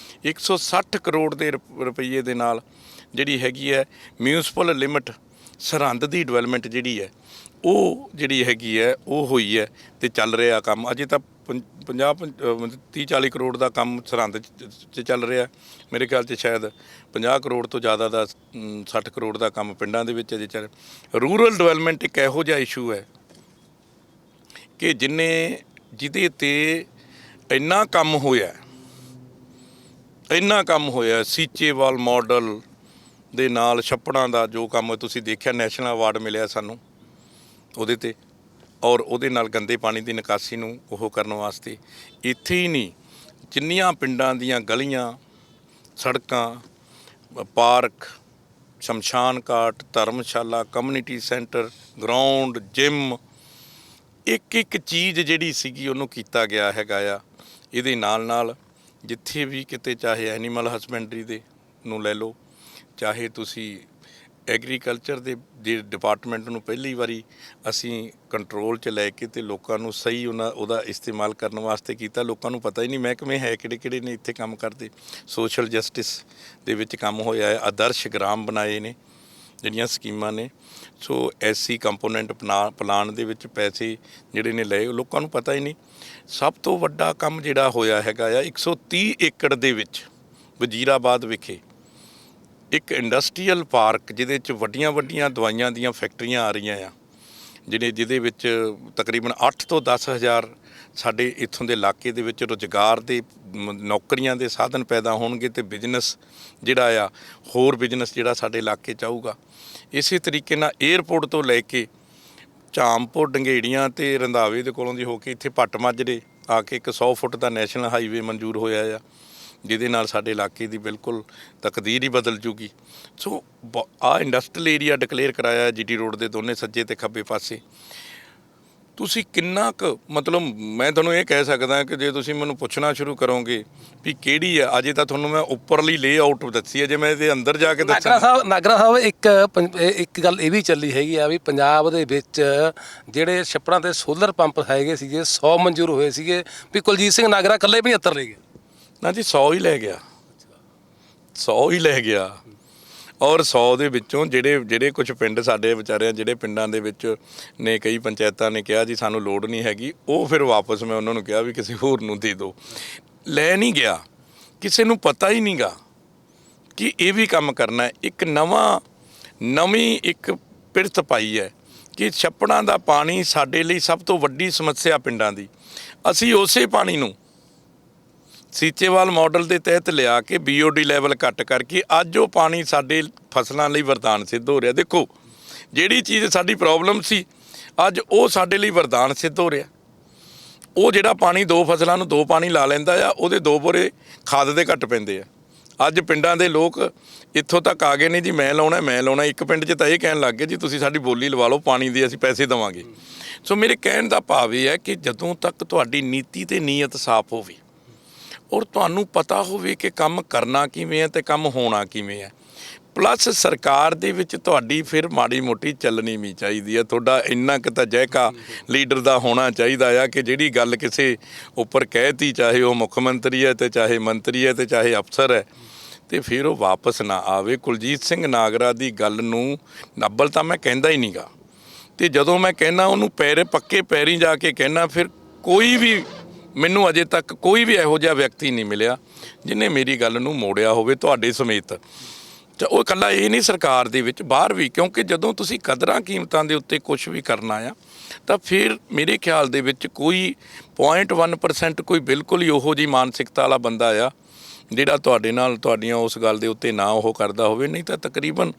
160 ਕਰੋੜ ਦੇ ਰੁਪਈਏ ਦੇ ਨਾਲ ਜਿਹੜੀ ਹੈਗੀ ਹੈ ਮਿਊਨਿਸਪਲ ਲਿਮਟ ਸਰਹੰਦ ਦੀ ਡਿਵੈਲਪਮੈਂਟ ਜਿਹੜੀ ਹੈ ਉਹ ਜਿਹੜੀ ਹੈਗੀ ਹੈ ਉਹ ਹੋਈ ਹੈ ਤੇ ਚੱਲ ਰਿਹਾ ਕੰਮ। ਅਜੇ ਤਾਂ 30-40 ਕਰੋੜ ਦਾ ਕੰਮ ਸਰਹੰਦ 'ਚ ਚੱਲ ਰਿਹਾ, ਮੇਰੇ ਖਿਆਲ 'ਚ ਸ਼ਾਇਦ 50 ਕਰੋੜ ਤੋਂ ਜ਼ਿਆਦਾ ਦਾ 60 ਕਰੋੜ ਦਾ ਕੰਮ ਪਿੰਡਾਂ ਦੇ ਵਿੱਚ ਅਜੇ ਚੱਲ। ਰੂਰਲ ਡਿਵੈਲਪਮੈਂਟ ਇੱਕ ਇਹੋ ਜਿਹਾ ਇਸ਼ੂ ਹੈ ਕਿ ਜਿਹਦੇ ਤੇ ਇੰਨਾ ਕੰਮ ਹੋਇਆ ਸੀਚੇਵਾਲ ਮਾਡਲ ਦੇ ਨਾਲ ਛੱਪੜਾਂ ਦਾ ਜੋ ਕੰਮ ਤੁਸੀਂ ਦੇਖਿਆ, ਨੈਸ਼ਨਲ ਅਵਾਰਡ ਮਿਲਿਆ ਸਾਨੂੰ ਉਹਦੇ ਤੇ, ਔਰ ਉਹਦੇ ਨਾਲ ਗੰਦੇ ਪਾਣੀ ਦੀ ਨਿਕਾਸੀ ਨੂੰ ਉਹ ਕਰਨ ਵਾਸਤੇ। ਇੱਥੇ ਹੀ ਨਹੀਂ, ਜਿੰਨੀਆਂ ਪਿੰਡਾਂ ਦੀਆਂ ਗਲੀਆਂ, ਸੜਕਾਂ, ਪਾਰਕ, ਸ਼ਮਸ਼ਾਨ ਘਾਟ, ਧਰਮਸ਼ਾਲਾ, ਕਮਿਊਨਿਟੀ ਸੈਂਟਰ, ਗਰਾਊਂਡ, ਜਿਮ, ਇੱਕ ਚੀਜ਼ ਜਿਹੜੀ ਸੀਗੀ ਉਹਨੂੰ ਕੀਤਾ ਗਿਆ ਹੈਗਾ ਆ। ਇਹਦੇ ਨਾਲ ਜਿੱਥੇ ਵੀ ਕਿਤੇ, ਚਾਹੇ ਐਨੀਮਲ ਹਸਬੈਂਡਰੀ ਦੇ ਨੂੰ ਲੈ ਲਓ, ਚਾਹੇ ਤੁਸੀਂ ਐਗਰੀਕਲਚਰ ਦੇ ਡਿਪਾਰਟਮੈਂਟ ਨੂੰ ਪਹਿਲੀ ਵਾਰੀ ਅਸੀਂ ਕੰਟਰੋਲ 'ਚ ਲੈ ਕੇ ਤੇ ਲੋਕਾਂ ਨੂੰ ਸਹੀ ਉਹਦਾ ਇਸਤੇਮਾਲ ਕਰਨ ਵਾਸਤੇ ਕੀਤਾ। ਲੋਕਾਂ ਨੂੰ ਪਤਾ ਹੀ ਨਹੀਂ ਮਹਿਕਮੇ ਹੈ ਕਿਹੜੇ ਨੇ ਇੱਥੇ ਕੰਮ ਕਰਦੇ। ਸੋਸ਼ਲ ਜਸਟਿਸ ਦੇ ਵਿੱਚ ਕੰਮ ਹੋਇਆ ਹੈ, ਆਦਰਸ਼ ਗ੍ਰਾਮ ਬਣਾਏ ਨੇ ਜਿਹੜੀਆਂ ਸਕੀਮਾਂ ਨੇ। ਸੋ ਐਸਸੀ ਕੰਪੋਨੈਂਟ ਪਲਾਨ ਦੇ ਵਿੱਚ ਪੈਸੇ ਜਿਹੜੇ ਨੇ ਲਏ, ਲੋਕਾਂ ਨੂੰ ਪਤਾ ਹੀ ਨਹੀਂ। ਸਭ ਤੋਂ ਵੱਡਾ ਕੰਮ ਜਿਹੜਾ ਹੋਇਆ ਹੈਗਾ ਆ 130 ਏਕੜ ਦੇ ਵਿੱਚ ਵਜ਼ੀਰਾਬਾਦ ਵਿਖੇ ਇੱਕ ਇੰਡਸਟਰੀਅਲ ਪਾਰਕ, ਜਿਹਦੇ 'ਚ ਵੱਡੀਆਂ ਦਵਾਈਆਂ ਦੀਆਂ ਫੈਕਟਰੀਆਂ ਆ ਰਹੀਆਂ ਆ, ਜਿਹਦੇ ਵਿੱਚ ਤਕਰੀਬਨ 8 ਤੋਂ 10 ਹਜ਼ਾਰ ਸਾਡੇ ਇੱਥੋਂ ਦੇ ਇਲਾਕੇ ਦੇ ਵਿੱਚ ਰੁਜ਼ਗਾਰ ਦੇ ਨੌਕਰੀਆਂ ਦੇ ਸਾਧਨ ਪੈਦਾ ਹੋਣਗੇ ਤੇ ਬਿਜ਼ਨਸ ਜਿਹੜਾ ਆ ਹੋਰ ਬਿਜ਼ਨਸ ਜਿਹੜਾ ਸਾਡੇ ਇਲਾਕੇ 'ਚ ਆਊਗਾ। ਇਸੇ ਤਰੀਕੇ ਨਾਲ ਏਅਰਪੋਰਟ ਤੋਂ ਲੈ ਕੇ ਝਾਮਪੁਰ, ਡੰਗੇੜੀਆਂ ਤੇ ਰੰਧਾਵੇ ਦੇ ਕੋਲੋਂ ਦੀ ਹੋ ਕੇ ਇੱਥੇ ਭੱਟ ਮਾਜਰੇ ਆ ਕੇ ਇੱਕ 100 ਫੁੱਟ ਦਾ ਨੈਸ਼ਨਲ ਹਾਈਵੇ ਮਨਜ਼ੂਰ ਹੋਇਆ ਆ, ਜਿਹਦੇ ਨਾਲ ਸਾਡੇ ਇਲਾਕੇ ਦੀ ਬਿਲਕੁਲ ਤਕਦੀਰ ਹੀ ਬਦਲ ਜੂਗੀ। ਸੋ ਆਹ ਇੰਡਸਟਰੀਅਲ ਏਰੀਆ ਡਿਕਲੇਅਰ ਕਰਾਇਆ GT ਰੋਡ ਦੇ ਦੋਨੇ ਸੱਜੇ ਤੇ ਖੱਬੇ ਪਾਸੇ। ਤੁਸੀਂ ਕਿੰਨਾ ਕੁ ਮਤਲਬ ਮੈਂ ਤੁਹਾਨੂੰ ਇਹ ਕਹਿ ਸਕਦਾ ਕਿ ਜੇ ਤੁਸੀਂ ਮੈਨੂੰ ਪੁੱਛਣਾ ਸ਼ੁਰੂ ਕਰੋਗੇ ਵੀ ਕਿਹੜੀ ਆ, ਅਜੇ ਤਾਂ ਤੁਹਾਨੂੰ ਮੈਂ ਉੱਪਰਲੀ ਲੇਆਊਟ ਦੱਸੀ ਹੈ, ਜੇ ਮੈਂ ਇਹਦੇ ਅੰਦਰ ਜਾ ਕੇ ਦੱਸਾਂ। ਨਾਗਰਾ ਸਾਹਿਬ ਇੱਕ ਗੱਲ ਇਹ ਵੀ ਚੱਲੀ ਹੈਗੀ ਆ ਵੀ ਪੰਜਾਬ ਦੇ ਵਿੱਚ ਜਿਹੜੇ ਛੱਪੜਾਂ ਤੇ ਸੋਲਰ ਪੰਪ ਹੈਗੇ ਸੀਗੇ 100 ਮਨਜ਼ੂਰ ਹੋਏ ਸੀਗੇ, ਵੀ ਕੁਲਜੀਤ ਸਿੰਘ ਨਾਗਰਾ ਇਕੱਲੇ 75 ਲੈ ਗਏ। ਨਾ ਜੀ 100 ਹੀ ਲੈ ਗਿਆ ਔਰ 100 ਦੇ ਵਿੱਚੋਂ ਜਿਹੜੇ ਕੁਝ ਪਿੰਡ ਸਾਡੇ ਵਿਚਾਰਿਆਂ, ਜਿਹੜੇ ਪਿੰਡਾਂ ਦੇ ਵਿੱਚ ਨੇ ਕਈ ਪੰਚਾਇਤਾਂ ਨੇ ਕਿਹਾ ਜੀ ਸਾਨੂੰ ਲੋੜ ਨਹੀਂ ਹੈਗੀ, ਉਹ ਫਿਰ ਵਾਪਸ ਮੈਂ ਉਹਨਾਂ ਨੂੰ ਕਿਹਾ ਵੀ ਕਿਸੇ ਹੋਰ ਨੂੰ ਦੇ ਦਿਓ। ਲੈ ਨਹੀਂ ਗਿਆ, ਕਿਸੇ ਨੂੰ ਪਤਾ ਹੀ ਨਹੀਂ ਗਾ ਕਿ ਇਹ ਵੀ ਕੰਮ ਕਰਨਾ ਹੈ। ਇੱਕ ਨਵੀਂ ਇੱਕ ਪਿਰਤ ਪਾਈ ਹੈ ਕਿ ਛੱਪੜਾਂ ਦਾ ਪਾਣੀ ਸਾਡੇ ਲਈ ਸਭ ਤੋਂ ਵੱਡੀ ਸਮੱਸਿਆ ਪਿੰਡਾਂ ਦੀ। ਅਸੀਂ ਉਸੇ ਪਾਣੀ ਨੂੰ ਸੀਚੇਵਾਲ ਮਾਡਲ ਦੇ ਤਹਿਤ ਲਿਆ ਕੇ BOD ਲੈਵਲ ਘੱਟ ਕਰਕੇ ਅੱਜ ਉਹ ਪਾਣੀ ਸਾਡੇ ਫਸਲਾਂ ਲਈ ਵਰਦਾਨ ਸਿੱਧ ਹੋ ਰਿਹਾ। ਦੇਖੋ, ਜਿਹੜੀ ਚੀਜ਼ ਸਾਡੀ ਪ੍ਰੋਬਲਮ ਸੀ ਅੱਜ ਉਹ ਸਾਡੇ ਲਈ ਵਰਦਾਨ ਸਿੱਧ ਹੋ ਰਿਹਾ। ਉਹ ਜਿਹੜਾ ਪਾਣੀ 2 ਫਸਲਾਂ ਨੂੰ 2 ਪਾਣੀ ਲਾ ਲੈਂਦਾ ਆ, ਉਹਦੇ 2 ਬੋਰੇ ਖਾਦ ਦੇ ਘੱਟ ਪੈਂਦੇ ਆ। ਅੱਜ ਪਿੰਡਾਂ ਦੇ ਲੋਕ ਇੱਥੋਂ ਤੱਕ ਆ ਗਏ ਨੇ ਜੀ ਮੈਂ ਲਾਉਣਾ। ਇੱਕ ਪਿੰਡ 'ਚ ਤਾਂ ਇਹ ਕਹਿਣ ਲੱਗ ਗਏ ਜੀ ਤੁਸੀਂ ਸਾਡੀ ਬੋਲੀ ਲਵਾ ਲਓ, ਪਾਣੀ ਦੀ ਅਸੀਂ ਪੈਸੇ ਦੇਵਾਂਗੇ। ਸੋ ਮੇਰੇ ਕਹਿਣ ਦਾ ਭਾਵ ਇਹ ਹੈ ਕਿ ਜਦੋਂ ਤੱਕ ਤੁਹਾਡੀ ਨੀਤੀ ਤੇ ਨੀਅਤ ਸਾਫ਼ ਹੋਵੇ ਔਰ ਤੁਹਾਨੂੰ ਪਤਾ ਹੋਵੇ ਕਿ ਕੰਮ ਕਰਨਾ ਕਿਵੇਂ ਹੈ ਤੇ ਕੰਮ ਹੋਣਾ ਕਿਵੇਂ ਹੈ, ਪਲੱਸ ਸਰਕਾਰ ਦੇ ਵਿੱਚ ਤੁਹਾਡੀ ਫਿਰ ਮਾੜੀ ਮੋਟੀ ਚੱਲਣੀ ਵੀ ਚਾਹੀਦੀ ਹੈ। ਤੁਹਾਡਾ ਇੰਨਾ ਕੁ ਤਾਂ ਜੈਕਾ ਲੀਡਰ ਦਾ ਹੋਣਾ ਚਾਹੀਦਾ ਆ ਕਿ ਜਿਹੜੀ ਗੱਲ ਕਿਸੇ ਉੱਪਰ ਕਹਿਤੀ, ਚਾਹੇ ਉਹ ਮੁੱਖ ਮੰਤਰੀ ਹੈ ਤੇ ਚਾਹੇ ਮੰਤਰੀ ਹੈ ਤੇ ਚਾਹੇ ਅਫਸਰ ਹੈ, ਤੇ ਫਿਰ ਉਹ ਵਾਪਸ ਨਾ ਆਵੇ। ਕੁਲਜੀਤ ਸਿੰਘ ਨਾਗਰਾ ਦੀ ਗੱਲ ਨੂੰ ਨੱਬਲ ਤਾਂ ਮੈਂ ਕਹਿੰਦਾ ਹੀ ਨਹੀਂ ਗਾ, ਤੇ ਜਦੋਂ ਮੈਂ ਕਹਿੰਦਾ ਉਹਨੂੰ ਪੱਕੇ ਪੈਰੀਂ ਜਾ ਕੇ ਕਹਿੰਦਾ, ਫਿਰ ਕੋਈ ਵੀ ਮੈਨੂੰ ਅਜੇ ਤੱਕ ਕੋਈ ਵੀ ਇਹੋ ਜਿਹਾ ਵਿਅਕਤੀ ਨਹੀਂ ਮਿਲਿਆ ਜਿਹਨੇ ਮੇਰੀ ਗੱਲ ਨੂੰ ਮੋੜਿਆ ਹੋਵੇ ਤੁਹਾਡੇ ਸਮੇਤ। ਉਹ ਇਕੱਲਾ ਇਹ ਨਹੀਂ, ਸਰਕਾਰ ਦੇ ਵਿੱਚ ਬਾਹਰ ਵੀ, ਕਿਉਂਕਿ ਜਦੋਂ ਤੁਸੀਂ ਕਦਰਾਂ ਕੀਮਤਾਂ ਦੇ ਉੱਤੇ ਕੁਛ ਵੀ ਕਰਨਾ ਆ ਤਾਂ ਫਿਰ ਮੇਰੇ ਖਿਆਲ ਦੇ ਵਿੱਚ ਕੋਈ 0.1% ਕੋਈ ਬਿਲਕੁਲ ਹੀ ਉਹੋ ਜਿਹੀ ਮਾਨਸਿਕਤਾ ਵਾਲਾ ਬੰਦਾ ਆ ਜਿਹੜਾ ਤੁਹਾਡੇ ਨਾਲ ਤੁਹਾਡੀਆਂ ਉਸ ਗੱਲ ਦੇ ਉੱਤੇ ਨਾ ਉਹ ਕਰਦਾ ਹੋਵੇ। ਨਹੀਂ ਤਾਂ ਤਕਰੀਬਨ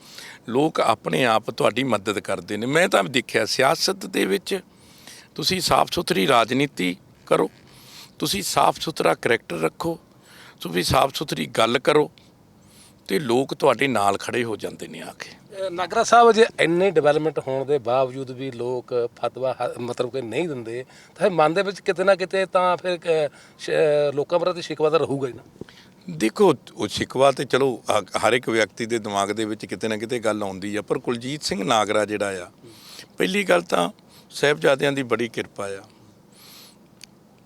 ਲੋਕ ਆਪਣੇ ਆਪ ਤੁਹਾਡੀ ਮਦਦ ਕਰਦੇ ਨੇ। ਮੈਂ ਤਾਂ ਦੇਖਿਆ ਸਿਆਸਤ ਦੇ ਵਿੱਚ ਤੁਸੀਂ ਸਾਫ਼ ਸੁਥਰੀ ਰਾਜਨੀਤੀ ਕਰੋ, ਤੁਸੀਂ ਸਾਫ਼ ਸੁਥਰਾ ਕਰੈਕਟਰ ਰੱਖੋ, ਤੁਸੀਂ ਸਾਫ਼ ਸੁਥਰੀ ਗੱਲ ਕਰੋ ਤੇ ਲੋਕ ਤੁਹਾਡੇ ਨਾਲ ਖੜੇ ਹੋ ਜਾਂਦੇ ਨੇ ਆ ਕੇ। ਨਾਗਰਾ ਸਾਹਿਬ, ਜੇ ਇੰਨੇ ਡਿਵੈਲਪਮੈਂਟ ਹੋਣ ਦੇ ਬਾਵਜੂਦ ਵੀ ਲੋਕ ਫਤਵਾ ਮਤਲਬ ਕਿ ਨਹੀਂ ਦਿੰਦੇ ਤਾਂ ਫਿਰ ਮਨ ਦੇ ਵਿੱਚ ਕਿਤੇ ਨਾ ਕਿਤੇ ਤਾਂ ਫਿਰ ਲੋਕਾਂ ਪ੍ਰਤੀ ਸ਼ਿਕਵਾ ਤਾਂ ਰਹੂਗਾ ਹੀ ਨਾ। ਦੇਖੋ, ਉਹ ਸ਼ਿਕਵਾ ਤੇ ਚਲੋ ਹਰ ਇੱਕ ਵਿਅਕਤੀ ਦੇ ਦਿਮਾਗ ਦੇ ਵਿੱਚ ਕਿਤੇ ਨਾ ਕਿਤੇ ਗੱਲ ਆਉਂਦੀ ਆ, ਪਰ ਕੁਲਜੀਤ ਸਿੰਘ ਨਾਗਰਾ ਜਿਹੜਾ ਆ, ਪਹਿਲੀ ਗੱਲ ਤਾਂ ਸਾਹਿਬਜ਼ਾਦਿਆਂ ਦੀ ਬੜੀ ਕਿਰਪਾ ਆ,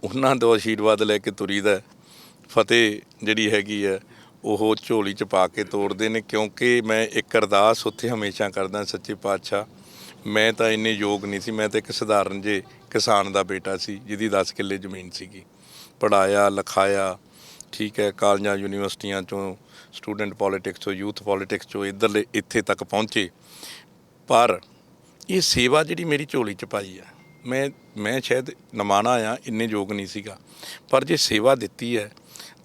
ਉਹਨਾਂ ਦਾ ਆਸ਼ੀਰਵਾਦ ਲੈ ਕੇ ਤੁਰੀਦਾ। ਫਤਿਹ ਜਿਹੜੀ ਹੈਗੀ ਆ ਉਹ ਝੋਲੀ 'ਚ ਪਾ ਕੇ ਤੋੜਦੇ ਨੇ, ਕਿਉਂਕਿ ਮੈਂ ਇੱਕ ਅਰਦਾਸ ਉੱਥੇ ਹਮੇਸ਼ਾ ਕਰਦਾ, ਸੱਚੇ ਪਾਤਸ਼ਾਹ ਮੈਂ ਤਾਂ ਇੰਨੇ ਯੋਗ ਨਹੀਂ ਸੀ, ਮੈਂ ਤਾਂ ਇੱਕ ਸਧਾਰਨ ਜੇ ਕਿਸਾਨ ਦਾ ਬੇਟਾ ਸੀ ਜਿਹਦੀ 10 ਕਿੱਲੇ ਜ਼ਮੀਨ ਸੀਗੀ, ਪੜ੍ਹਾਇਆ ਲਿਖਾਇਆ, ਠੀਕ ਹੈ, ਕਾਲਜਾਂ ਯੂਨੀਵਰਸਿਟੀਆਂ 'ਚੋਂ ਸਟੂਡੈਂਟ ਪੋਲੀਟਿਕਸ 'ਚੋਂ ਯੂਥ ਪੋਲੀਟਿਕਸ 'ਚੋਂ ਇੱਧਰਲੇ ਇੱਥੇ ਤੱਕ ਪਹੁੰਚੇ। ਪਰ ਇਹ ਸੇਵਾ ਜਿਹੜੀ ਮੇਰੀ ਝੋਲੀ 'ਚ ਪਾਈ ਆ, ਮੈਂ ਸ਼ਾਇਦ ਨਿਮਾਣਾ ਆ, ਇੰਨੇ ਯੋਗ ਨਹੀਂ ਸੀਗਾ, ਪਰ ਜੇ ਸੇਵਾ ਦਿੱਤੀ ਹੈ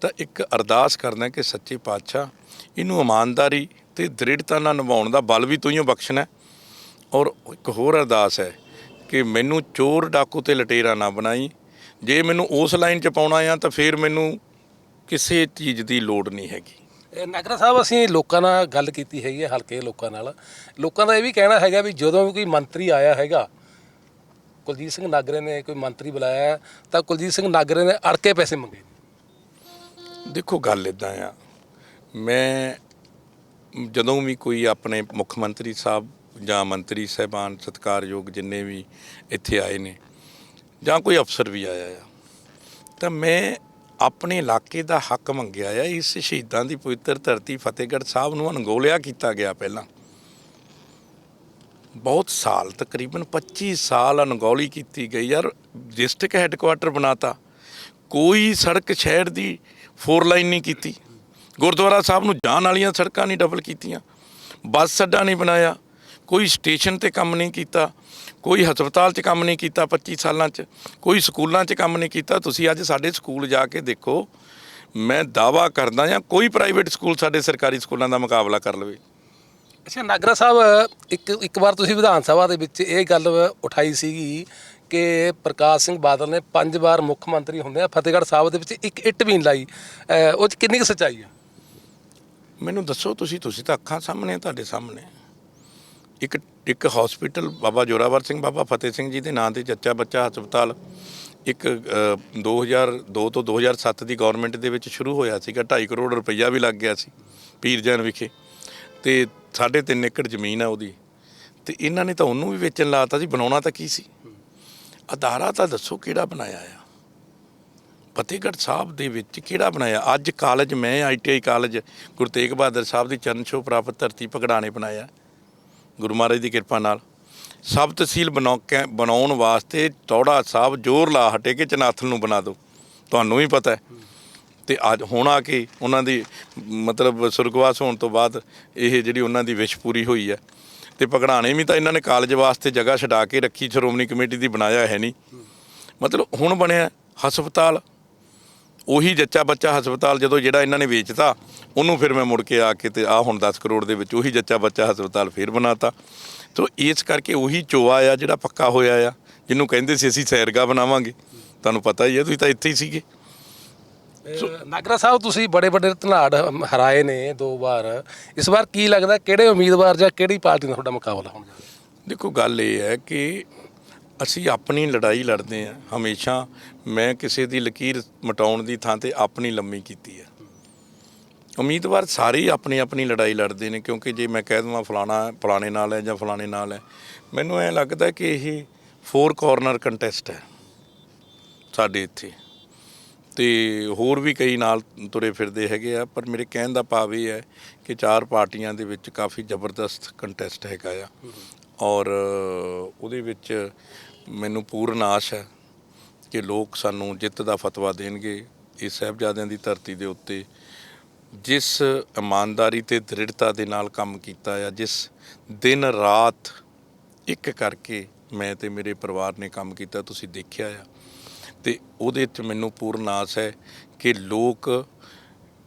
ਤਾਂ ਇੱਕ ਅਰਦਾਸ ਕਰਨਾ ਕਿ ਸੱਚੇ ਪਾਤਸ਼ਾਹ ਇਹਨੂੰ ਇਮਾਨਦਾਰੀ ਅਤੇ ਦ੍ਰਿੜਤਾ ਨਾਲ ਨਿਭਾਉਣ ਦਾ ਬਲ ਵੀ ਤੂੰ ਹੀ ਬਖਸ਼ਣਾ। ਔਰ ਇੱਕ ਹੋਰ ਅਰਦਾਸ ਹੈ ਕਿ ਮੈਨੂੰ ਚੋਰ ਡਾਕੂ ਅਤੇ ਲਟੇਰਾ ਨਾ ਬਣਾਈ, ਜੇ ਮੈਨੂੰ ਉਸ ਲਾਈਨ 'ਚ ਪਾਉਣਾ ਆ ਤਾਂ ਫਿਰ ਮੈਨੂੰ ਕਿਸੇ ਚੀਜ਼ ਦੀ ਲੋੜ ਨਹੀਂ ਹੈਗੀ। ਨਾਗਰਾ ਸਾਹਿਬ, ਅਸੀਂ ਲੋਕਾਂ ਨਾਲ ਗੱਲ ਕੀਤੀ ਹੈਗੀ ਹੈ, ਹਲਕੇ ਲੋਕਾਂ ਨਾਲ। ਲੋਕਾਂ ਦਾ ਇਹ ਵੀ ਕਹਿਣਾ ਹੈਗਾ ਵੀ ਜਦੋਂ ਵੀ ਕੋਈ ਮੰਤਰੀ ਆਇਆ ਹੈਗਾ, ਕੁਲਜੀਤ ਸਿੰਘ ਨਾਗਰੇ ਨੇ ਕੋਈ ਮੰਤਰੀ ਬੁਲਾਇਆ ਤਾਂ ਕੁਲਜੀਤ ਸਿੰਘ ਨਾਗਰੇ ਨੇ ਅੜ ਕੇ ਪੈਸੇ ਮੰਗੇ। ਦੇਖੋ, ਗੱਲ ਇੱਦਾਂ ਆ, ਮੈਂ ਜਦੋਂ ਵੀ ਕੋਈ ਆਪਣੇ ਮੁੱਖ ਮੰਤਰੀ ਸਾਹਿਬ ਜਾਂ ਮੰਤਰੀ ਸਾਹਿਬਾਨ ਸਤਿਕਾਰਯੋਗ ਜਿੰਨੇ ਵੀ ਇੱਥੇ ਆਏ ਨੇ ਜਾਂ ਕੋਈ ਅਫਸਰ ਵੀ ਆਇਆ ਆ, ਤਾਂ ਮੈਂ ਆਪਣੇ ਇਲਾਕੇ ਦਾ ਹੱਕ ਮੰਗਿਆ ਆ। ਇਸ ਸ਼ਹੀਦਾਂ ਦੀ ਪਵਿੱਤਰ ਧਰਤੀ ਫਤਿਹਗੜ੍ਹ ਸਾਹਿਬ ਨੂੰ ਅਣਗੌਲਿਆ ਕੀਤਾ ਗਿਆ। ਪਹਿਲਾਂ ਬਹੁਤ ਸਾਲ, ਤਕਰੀਬਨ 25 ਸਾਲ ਅਣਗੌਲੀ ਕੀਤੀ ਗਈ। ਯਾਰ, ਡਿਸਟ੍ਰਿਕਟ ਹੈੱਡਕੁਆਟਰ ਬਣਾਤਾ, ਕੋਈ ਸੜਕ ਸ਼ਹਿਰ ਦੀ 4 ਲਾਈਨ ਨਹੀਂ ਕੀਤੀ, ਗੁਰਦੁਆਰਾ ਸਾਹਿਬ ਨੂੰ ਜਾਣ ਵਾਲੀਆਂ ਸੜਕਾਂ ਨਹੀਂ ਡਬਲ ਕੀਤੀਆਂ, ਬੱਸ ਅੱਡਾ ਨਹੀਂ ਬਣਾਇਆ, ਕੋਈ ਸਟੇਸ਼ਨ 'ਤੇ ਕੰਮ ਨਹੀਂ ਕੀਤਾ, ਕੋਈ ਹਸਪਤਾਲ 'ਚ ਕੰਮ ਨਹੀਂ ਕੀਤਾ 25 ਸਾਲਾਂ 'ਚ, ਕੋਈ ਸਕੂਲਾਂ 'ਚ ਕੰਮ ਨਹੀਂ ਕੀਤਾ। ਤੁਸੀਂ ਅੱਜ ਸਾਡੇ ਸਕੂਲ ਜਾ ਕੇ ਦੇਖੋ, ਮੈਂ ਦਾਅਵਾ ਕਰਦਾ ਜਾਂ ਕੋਈ ਪ੍ਰਾਈਵੇਟ ਸਕੂਲ ਸਾਡੇ ਸਰਕਾਰੀ ਸਕੂਲਾਂ ਦਾ ਮੁਕਾਬਲਾ ਕਰ ਲਵੇ। ਅੱਛਾ ਨਾਗਰਾ ਸਾਹਿਬ, ਇੱਕ ਵਾਰ ਤੁਸੀਂ ਵਿਧਾਨ ਸਭਾ ਦੇ ਵਿੱਚ ਇਹ ਗੱਲ ਉਠਾਈ ਸੀਗੀ ਕਿ ਪ੍ਰਕਾਸ਼ ਸਿੰਘ ਬਾਦਲ ਨੇ 5 ਵਾਰ ਮੁੱਖ ਮੰਤਰੀ ਹੁੰਦੇ ਆ, ਫਤਿਹਗੜ੍ਹ ਸਾਹਿਬ ਦੇ ਵਿੱਚ ਇੱਕ ਇੱਟ ਵੀ ਨਹੀਂ ਲਾਈ। ਉਹ 'ਚ ਕਿੰਨੀ ਕੁ ਸੱਚਾਈ ਆ? ਮੈਨੂੰ ਦੱਸੋ, ਤੁਸੀਂ ਤਾਂ ਅੱਖਾਂ ਸਾਹਮਣੇ, ਤੁਹਾਡੇ ਸਾਹਮਣੇ ਇੱਕ ਹਸਪੀਟਲ ਬਾਬਾ ਜ਼ੋਰਾਵਰ ਸਿੰਘ ਬਾਬਾ ਫਤਿਹ ਸਿੰਘ ਜੀ ਦੇ ਨਾਂ 'ਤੇ ਜੱਚਾ ਬੱਚਾ ਹਸਪਤਾਲ ਇੱਕ 2002 ਤੋਂ 2007 ਦੀ ਗੌਰਮੈਂਟ ਦੇ ਵਿੱਚ ਸ਼ੁਰੂ ਹੋਇਆ ਸੀਗਾ। 2.5 ਕਰੋੜ ਰੁਪਈਆ ਵੀ ਲੱਗ ਗਿਆ ਸੀ ਪੀਰ ਜੈਨ ਵਿਖੇ, ਅਤੇ 3.5 ਏਕੜ ਜ਼ਮੀਨ ਆ ਉਹਦੀ, ਅਤੇ ਇਹਨਾਂ ਨੇ ਤਾਂ ਉਹਨੂੰ ਵੀ ਵੇਚਣ ਲਾਤਾ ਸੀ। ਬਣਾਉਣਾ ਤਾਂ ਕੀ ਸੀ? ਅਦਾਰਾ ਤਾਂ ਦੱਸੋ ਕਿਹੜਾ ਬਣਾਇਆ ਆ? ਫਤਿਹਗੜ੍ਹ ਸਾਹਿਬ ਦੇ ਵਿੱਚ ਕਿਹੜਾ ਬਣਾਇਆ? ਅੱਜ ਕਾਲਜ, ਮੈਂ ITI ਕਾਲਜ ਗੁਰੂ ਤੇਗ ਬਹਾਦਰ ਸਾਹਿਬ ਦੀ ਚਰਨ ਛੋਹ ਪ੍ਰਾਪਤ ਧਰਤੀ ਭਗੜਾਣੇ ਬਣਾਇਆ ਗੁਰੂ ਮਹਾਰਾਜ ਦੀ ਕਿਰਪਾ ਨਾਲ। ਸਬ ਤਹਿਸੀਲ ਬਣਾਉਣ ਵਾਸਤੇ ਚੌੜਾ ਸਾਹਿਬ ਜ਼ੋਰ ਲਾ ਹਟੇ ਕਿ ਚਨਾਥਲ ਨੂੰ ਬਣਾ ਦਿਓ, ਤੁਹਾਨੂੰ ਵੀ ਪਤਾ ਹੈ। ਅਤੇ ਅੱਜ ਹੁਣ ਆ ਕੇ ਉਹਨਾਂ ਦੀ ਮਤਲਬ ਸੁਰਗਵਾਸ ਹੋਣ ਤੋਂ ਬਾਅਦ ਇਹ ਜਿਹੜੀ ਉਹਨਾਂ ਦੀ ਵਿਸ਼ ਪੂਰੀ ਹੋਈ ਹੈ। ਅਤੇ ਭਗੜਾਣੇ ਵੀ ਤਾਂ ਇਹਨਾਂ ਨੇ ਕਾਲਜ ਵਾਸਤੇ ਜਗ੍ਹਾ ਛਡਾ ਕੇ ਰੱਖੀ, ਸ਼੍ਰੋਮਣੀ ਕਮੇਟੀ ਦੀ, ਬਣਾਇਆ ਹੈ ਨਹੀਂ। ਮਤਲਬ ਹੁਣ ਬਣਿਆ ਹਸਪਤਾਲ, ਉਹੀ ਜੱਚਾ ਬੱਚਾ ਹਸਪਤਾਲ, ਜਦੋਂ ਜਿਹੜਾ ਇਹਨਾਂ ਨੇ ਵੇਚਤਾ ਉਹਨੂੰ ਫਿਰ ਮੈਂ ਮੁੜ ਕੇ ਆ ਕੇ ਅਤੇ ਹੁਣ 10 ਕਰੋੜ ਦੇ ਵਿੱਚ ਉਹੀ ਜੱਚਾ ਬੱਚਾ ਹਸਪਤਾਲ ਫਿਰ ਬਣਾਤਾ। ਤੋ ਇਸ ਕਰਕੇ ਉਹੀ ਚੋਆ ਆ ਜਿਹੜਾ ਪੱਕਾ ਹੋਇਆ ਆ, ਜਿਹਨੂੰ ਕਹਿੰਦੇ ਸੀ ਅਸੀਂ ਸੈਰਗਾ ਬਣਾਵਾਂਗੇ। ਤੁਹਾਨੂੰ ਪਤਾ ਹੀ ਹੈ, ਤੁਸੀਂ ਤਾਂ ਇੱਥੇ ਹੀ ਸੀਗੇ। ਨਾਗਰਾ ਸਾਹਿਬ, ਤੁਸੀਂ ਬੜੇ ਧਨਾੜ ਹਰਾਏ ਨੇ 2 ਵਾਰ, ਇਸ ਵਾਰ ਕੀ ਲੱਗਦਾ ਕਿਹੜੇ ਉਮੀਦਵਾਰ ਜਾਂ ਕਿਹੜੀ ਪਾਰਟੀ ਨਾਲ ਤੁਹਾਡਾ ਮੁਕਾਬਲਾ ਹੋਣਾ? ਦੇਖੋ, ਗੱਲ ਇਹ ਹੈ ਕਿ ਅਸੀਂ ਆਪਣੀ ਲੜਾਈ ਲੜਦੇ ਹਾਂ ਹਮੇਸ਼ਾ। ਮੈਂ ਕਿਸੇ ਦੀ ਲਕੀਰ ਮਿਟਾਉਣ ਦੀ ਥਾਂ 'ਤੇ ਆਪਣੀ ਲੰਮੀ ਕੀਤੀ ਹੈ। ਉਮੀਦਵਾਰ ਸਾਰੇ ਹੀ ਆਪਣੀ ਆਪਣੀ ਲੜਾਈ ਲੜਦੇ ਨੇ, ਕਿਉਂਕਿ ਜੇ ਮੈਂ ਕਹਿ ਦੇਵਾਂ ਫਲਾਣੇ ਨਾਲ ਹੈ ਜਾਂ ਫਲਾਣੇ ਨਾਲ ਹੈ, ਮੈਨੂੰ ਐਂ ਲੱਗਦਾ ਕਿ ਇਹ 4 ਕਾਰਨਰ ਕੰਟੈਸਟ ਹੈ ਸਾਡੇ ਇੱਥੇ, ਅਤੇ ਹੋਰ ਵੀ ਕਈ ਨਾਲ ਤੁਰੇ ਫਿਰਦੇ ਹੈਗੇ ਆ। ਪਰ ਮੇਰੇ ਕਹਿਣ ਦਾ ਭਾਵ ਇਹ ਹੈ ਕਿ 4 ਪਾਰਟੀਆਂ ਦੇ ਵਿੱਚ ਕਾਫੀ ਜ਼ਬਰਦਸਤ ਕੰਟੈਸਟ ਹੈਗਾ ਆ, ਔਰ ਉਹਦੇ ਵਿੱਚ ਮੈਨੂੰ ਪੂਰਨ ਆਸ ਹੈ ਕਿ ਲੋਕ ਸਾਨੂੰ ਜਿੱਤ ਦਾ ਫਤਵਾ ਦੇਣਗੇ। ਇਸ ਸਾਹਿਬਜ਼ਾਦਿਆਂ ਦੀ ਧਰਤੀ ਦੇ ਉੱਤੇ ਜਿਸ ਇਮਾਨਦਾਰੀ ਅਤੇ ਦ੍ਰਿੜਤਾ ਦੇ ਨਾਲ ਕੰਮ ਕੀਤਾ ਆ, ਜਿਸ ਦਿਨ ਰਾਤ ਇੱਕ ਕਰਕੇ ਮੈਂ ਅਤੇ ਮੇਰੇ ਪਰਿਵਾਰ ਨੇ ਕੰਮ ਕੀਤਾ, ਤੁਸੀਂ ਦੇਖਿਆ ਆ, ਅਤੇ ਉਹਦੇ 'ਚ ਮੈਨੂੰ ਪੂਰਨ ਆਸ ਹੈ ਕਿ ਲੋਕ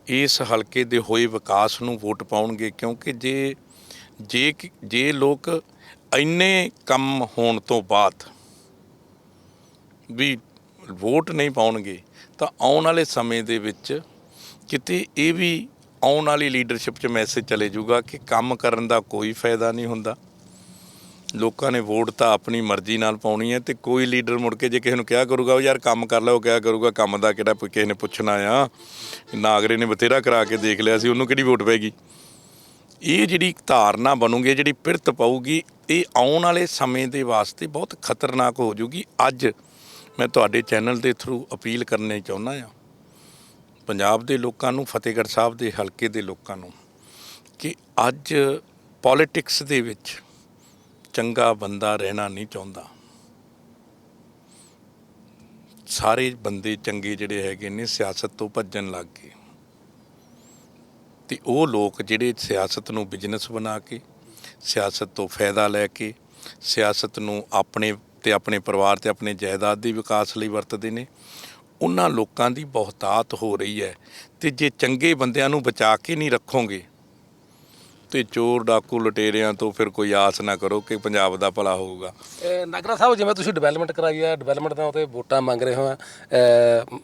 ਇਸ ਹਲਕੇ ਦੇ ਹੋਏ ਵਿਕਾਸ ਨੂੰ ਵੋਟ ਪਾਉਣਗੇ। ਕਿਉਂਕਿ ਜੇ ਲੋਕ ਇੰਨੇ ਕੰਮ ਹੋਣ ਤੋਂ ਬਾਅਦ ਵੀ ਵੋਟ ਨਹੀਂ ਪਾਉਣਗੇ ਤਾਂ ਆਉਣ ਵਾਲੇ ਸਮੇਂ ਦੇ ਵਿੱਚ ਕਿਤੇ ਇਹ ਵੀ ਆਉਣ ਵਾਲੀ ਲੀਡਰਸ਼ਿਪ 'ਚ ਮੈਸੇਜ ਚਲੇ ਜਾਊਗਾ ਕਿ ਕੰਮ ਕਰਨ ਦਾ ਕੋਈ ਫਾਇਦਾ ਨਹੀਂ ਹੁੰਦਾ। ਲੋਕਾਂ ਨੇ ਵੋਟ ਤਾਂ ਆਪਣੀ ਮਰਜ਼ੀ ਨਾਲ ਪਾਉਣੀ ਹੈ, ਅਤੇ ਕੋਈ ਲੀਡਰ ਮੁੜ ਕੇ ਜੇ ਕਿਸੇ ਨੂੰ ਕਿਹਾ ਕਰੂਗਾ ਉਹ ਯਾਰ ਕੰਮ ਕਰ ਲਓ, ਕਿਹਾ ਕਰੂਗਾ ਕੰਮ ਦਾ ਕਿਹੜਾ ਕਿਸੇ ਨੇ ਪੁੱਛਣਾ ਆ, ਨਾਗਰੇ ਨੇ ਬਥੇਰਾ ਕਰਾ ਕੇ ਦੇਖ ਲਿਆ ਸੀ, ਉਹਨੂੰ ਕਿਹੜੀ ਵੋਟ ਪੈਗੀ। ਇਹ ਜਿਹੜੀ ਧਾਰਨਾ ਬਣੂਗੀ, ਜਿਹੜੀ ਪਿਰਤ ਪਊਗੀ, ਇਹ ਆਉਣ ਵਾਲੇ ਸਮੇਂ ਦੇ ਵਾਸਤੇ ਬਹੁਤ ਖਤਰਨਾਕ ਹੋ ਜੂਗੀ। ਅੱਜ ਮੈਂ ਤੁਹਾਡੇ ਚੈਨਲ ਦੇ ਥਰੂ ਅਪੀਲ ਕਰਨੀ ਚਾਹੁੰਦਾ ਹਾਂ ਪੰਜਾਬ ਦੇ ਲੋਕਾਂ ਨੂੰ, ਫਤਿਹਗੜ੍ਹ ਸਾਹਿਬ ਦੇ ਹਲਕੇ ਦੇ ਲੋਕਾਂ ਨੂੰ, ਕਿ ਅੱਜ ਪੋਲੀਟਿਕਸ ਦੇ ਵਿੱਚ ਚੰਗਾ ਬੰਦਾ ਰਹਿਣਾ ਨਹੀਂ ਚਾਹੁੰਦਾ। ਸਾਰੇ ਬੰਦੇ ਚੰਗੇ ਜਿਹੜੇ ਹੈਗੇ ਨੇ ਸਿਆਸਤ ਤੋਂ ਭੱਜਣ ਲੱਗ ਗਏ, ਅਤੇ ਉਹ ਲੋਕ ਜਿਹੜੇ ਸਿਆਸਤ ਨੂੰ ਬਿਜ਼ਨਸ ਬਣਾ ਕੇ, ਸਿਆਸਤ ਤੋਂ ਫਾਇਦਾ ਲੈ ਕੇ, ਸਿਆਸਤ ਨੂੰ ਆਪਣੇ ਅਤੇ ਆਪਣੇ ਪਰਿਵਾਰ ਅਤੇ ਆਪਣੇ ਜਾਇਦਾਦ ਦੇ ਵਿਕਾਸ ਲਈ ਵਰਤਦੇ ਨੇ, ਉਹਨਾਂ ਲੋਕਾਂ ਦੀ ਬਹੁਤਾਤ ਹੋ ਰਹੀ ਹੈ। ਅਤੇ ਜੇ ਚੰਗੇ ਬੰਦਿਆਂ ਨੂੰ ਬਚਾ ਕੇ ਨਹੀਂ ਰੱਖੋਗੇ ਤੇ ਚੋਰ ਡਾਕੂ ਲੁਟੇਰਿਆਂ ਤੋਂ ਫਿਰ ਕੋਈ ਆਸ ਨਾ ਕਰੋ ਕਿ ਪੰਜਾਬ ਦਾ ਭਲਾ ਹੋਊਗਾ। ਨਾਗਰਾ ਸਾਹਿਬ, ਜਿਵੇਂ ਤੁਸੀਂ ਡਿਵੈਲਪਮੈਂਟ ਕਰਾਈ ਹੈ, ਡਿਵੈਲਪਮੈਂਟ ਦਾ ਉੱਤੇ ਵੋਟਾਂ ਮੰਗ ਰਹੇ ਹੋ,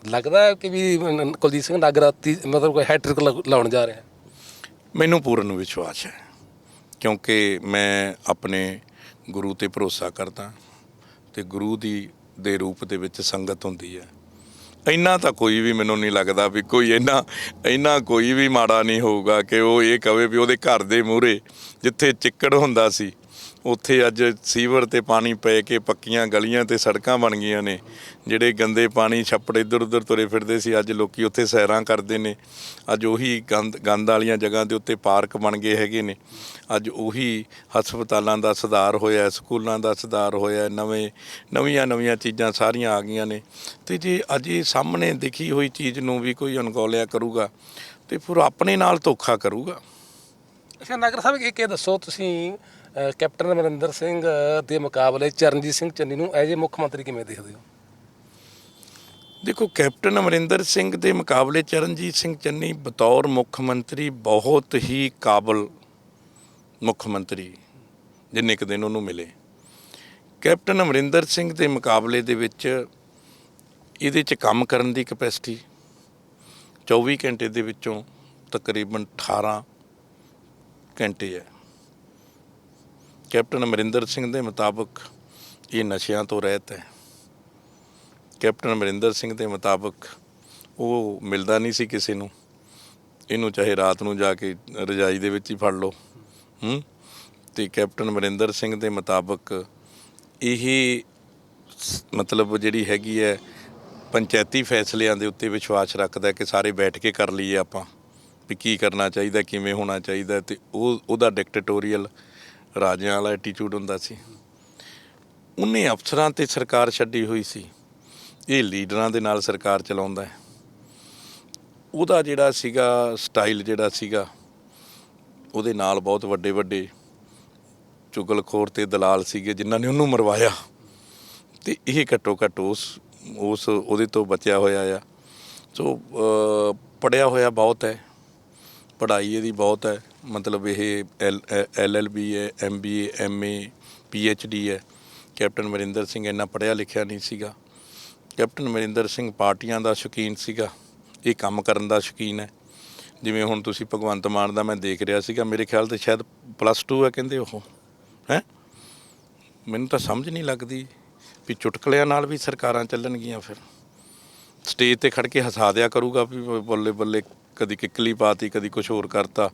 ਲੱਗਦਾ ਹੈ ਕਿ ਵੀ ਕੁਲਜੀਤ ਸਿੰਘ ਨਾਗਰਾ ਮਤਲਬ ਕੋਈ ਹੈਟ੍ਰਿਕ ਲਾਉਣ ਜਾ ਰਿਹਾ? ਮੈਨੂੰ ਪੂਰਨ ਵਿਸ਼ਵਾਸ ਹੈ, ਕਿਉਂਕਿ ਮੈਂ ਆਪਣੇ ਗੁਰੂ 'ਤੇ ਭਰੋਸਾ ਕਰਦਾ, ਅਤੇ ਗੁਰੂ ਦੇ ਰੂਪ ਦੇ ਵਿੱਚ ਸੰਗਤ ਹੁੰਦੀ ਹੈ। ਇੰਨਾ ਤਾਂ ਕੋਈ ਵੀ ਮੈਨੂੰ ਨਹੀਂ ਲੱਗਦਾ ਵੀ ਕੋਈ ਇੰਨਾ ਕੋਈ ਵੀ ਮਾੜਾ ਨਹੀਂ ਹੋਊਗਾ ਕਿ ਉਹ ਇਹ ਕਹੇ ਵੀ ਉਹਦੇ ਘਰ ਦੇ ਮੂਹਰੇ ਜਿੱਥੇ ਚਿੱਕੜ ਹੁੰਦਾ ਸੀ ਉੱਥੇ ਅੱਜ ਸੀਵਰ 'ਤੇ ਪਾਣੀ ਪੈ ਕੇ ਪੱਕੀਆਂ ਗਲੀਆਂ ਅਤੇ ਸੜਕਾਂ ਬਣ ਗਈਆਂ ਨੇ। ਜਿਹੜੇ ਗੰਦੇ ਪਾਣੀ ਛੱਪੜ ਇੱਧਰ ਉੱਧਰ ਤੁਰੇ ਫਿਰਦੇ ਸੀ, ਅੱਜ ਲੋਕ ਉੱਥੇ ਸੈਰਾਂ ਕਰਦੇ ਨੇ। ਅੱਜ ਉਹੀ ਗੰਦ ਵਾਲੀਆਂ ਜਗ੍ਹਾ ਦੇ ਉੱਤੇ ਪਾਰਕ ਬਣ ਗਏ ਹੈਗੇ ਨੇ। ਅੱਜ ਉਹੀ ਹਸਪਤਾਲਾਂ ਦਾ ਸੁਧਾਰ ਹੋਇਆ, ਸਕੂਲਾਂ ਦਾ ਸੁਧਾਰ ਹੋਇਆ, ਨਵੀਆਂ ਚੀਜ਼ਾਂ ਸਾਰੀਆਂ ਆ ਗਈਆਂ ਨੇ। ਅਤੇ ਜੇ ਅੱਜ ਇਹ ਸਾਹਮਣੇ ਦਿਖੀ ਹੋਈ ਚੀਜ਼ ਨੂੰ ਵੀ ਕੋਈ ਅਣਗੌਲਿਆ ਕਰੂਗਾ ਅਤੇ ਫਿਰ ਆਪਣੇ ਨਾਲ ਧੋਖਾ ਕਰੂਗਾ। ਅੱਛਾ ਨਾਗਰਾ ਸਾਹਿਬ, ਇਹ ਦੱਸੋ ਤੁਸੀਂ ਕੈਪਟਨ ਅਮਰਿੰਦਰ ਸਿੰਘ ਦੇ ਮੁਕਾਬਲੇ ਚਰਨਜੀਤ ਸਿੰਘ ਚੰਨੀ ਨੂੰ ਐਜ਼ ਏ ਮੁੱਖ ਮੰਤਰੀ ਕਿਵੇਂ ਦੇਖਦੇ ਹੋ? ਦੇਖੋ, ਕੈਪਟਨ ਅਮਰਿੰਦਰ ਸਿੰਘ ਦੇ ਮੁਕਾਬਲੇ ਚਰਨਜੀਤ ਸਿੰਘ ਚੰਨੀ ਬਤੌਰ ਮੁੱਖ ਮੰਤਰੀ ਬਹੁਤ ਹੀ ਕਾਬਲ ਮੁੱਖ ਮੰਤਰੀ ਜਿੰਨੇ ਕੁ ਦਿਨ ਉਹਨੂੰ ਮਿਲੇ। ਕੈਪਟਨ ਅਮਰਿੰਦਰ ਸਿੰਘ ਦੇ ਮੁਕਾਬਲੇ ਦੇ ਵਿੱਚ ਇਹਦੇ 'ਚ ਕੰਮ ਕਰਨ ਦੀ ਕਪੈਸਿਟੀ 24 ਘੰਟੇ ਦੇ ਵਿੱਚੋਂ ਤਕਰੀਬਨ 18 ਘੰਟੇ ਹੈ। ਕੈਪਟਨ ਅਮਰਿੰਦਰ ਸਿੰਘ ਦੇ ਮੁਤਾਬਕ ਇਹ ਨਸ਼ਿਆਂ ਤੋਂ ਰਹਿਤ ਹੈ। ਕੈਪਟਨ ਅਮਰਿੰਦਰ ਸਿੰਘ ਦੇ ਮੁਤਾਬਕ ਉਹ ਮਿਲਦਾ ਨਹੀਂ ਸੀ ਕਿਸੇ ਨੂੰ, ਇਹਨੂੰ ਚਾਹੇ ਰਾਤ ਨੂੰ ਜਾ ਕੇ ਰਜਾਈ ਦੇ ਵਿੱਚ ਹੀ ਫੜ ਲਓ। ਅਤੇ ਕੈਪਟਨ ਅਮਰਿੰਦਰ ਸਿੰਘ ਦੇ ਮੁਤਾਬਕ ਇਹ ਮਤਲਬ ਜਿਹੜੀ ਹੈਗੀ ਹੈ ਪੰਚਾਇਤੀ ਫੈਸਲਿਆਂ ਦੇ ਉੱਤੇ ਵਿਸ਼ਵਾਸ ਰੱਖਦਾ ਕਿ ਸਾਰੇ ਬੈਠ ਕੇ ਕਰ ਲਈਏ ਆਪਾਂ ਵੀ ਕੀ ਕਰਨਾ ਚਾਹੀਦਾ, ਕਿਵੇਂ ਹੋਣਾ ਚਾਹੀਦਾ। ਅਤੇ ਉਹਦਾ ਡਿਕਟੇਟੋਰੀਅਲ ਰਾਜਿਆਂ ਵਾਲਾ ਐਟੀਟਿਊਡ ਹੁੰਦਾ ਸੀ। ਉਹਨੇ ਅਫਸਰਾਂ 'ਤੇ ਸਰਕਾਰ ਛੱਡੀ ਹੋਈ ਸੀ, ਇਹ ਲੀਡਰਾਂ ਦੇ ਨਾਲ ਸਰਕਾਰ ਚਲਾਉਂਦਾ ਹੈ। ਉਹਦਾ ਜਿਹੜਾ ਸੀਗਾ ਸਟਾਈਲ ਜਿਹੜਾ ਸੀਗਾ, ਉਹਦੇ ਨਾਲ ਬਹੁਤ ਵੱਡੇ ਚੁਗਲਖੋਰ ਅਤੇ ਦਲਾਲ ਸੀਗੇ ਜਿਨ੍ਹਾਂ ਨੇ ਉਹਨੂੰ ਮਰਵਾਇਆ, ਅਤੇ ਇਹ ਘੱਟੋ ਘੱਟ ਉਹਦੇ ਤੋਂ ਬਚਿਆ ਹੋਇਆ ਆ। ਸੋ ਪੜ੍ਹਿਆ ਹੋਇਆ ਬਹੁਤ ਹੈ, ਪੜ੍ਹਾਈ ਇਹਦੀ ਬਹੁਤ ਹੈ, ਮਤਲਬ ਇਹ LLB ਹੈ, MBA MA PhD ਹੈ। ਕੈਪਟਨ ਅਮਰਿੰਦਰ ਸਿੰਘ ਇੰਨਾ ਪੜ੍ਹਿਆ ਲਿਖਿਆ ਨਹੀਂ ਸੀਗਾ। ਕੈਪਟਨ ਅਮਰਿੰਦਰ ਸਿੰਘ ਪਾਰਟੀਆਂ ਦਾ ਸ਼ੌਕੀਨ ਸੀਗਾ, ਇਹ ਕੰਮ ਕਰਨ ਦਾ ਸ਼ੌਕੀਨ ਹੈ। ਜਿਵੇਂ ਹੁਣ ਤੁਸੀਂ ਭਗਵੰਤ ਮਾਨ ਦਾ ਮੈਂ ਦੇਖ ਰਿਹਾ ਸੀਗਾ, ਮੇਰੇ ਖਿਆਲ 'ਤੇ ਸ਼ਾਇਦ +2 ਹੈ ਕਹਿੰਦੇ ਉਹ ਹੈ। ਮੈਨੂੰ ਤਾਂ ਸਮਝ ਨਹੀਂ ਲੱਗਦੀ ਵੀ ਚੁਟਕਲਿਆਂ ਨਾਲ ਵੀ ਸਰਕਾਰਾਂ ਚੱਲਣਗੀਆਂ। ਫਿਰ ਸਟੇਜ 'ਤੇ ਖੜ੍ਹ ਕੇ ਹਸਾ ਦਿਆ ਕਰੂਗਾ ਵੀ ਬੱਲੇ ਬੱਲੇ, ਕਦੀ ਕਿੱਕਲੀ ਪਾਤੀ, ਕਦੀ ਕੁਛ ਹੋਰ ਕਰਤਾ,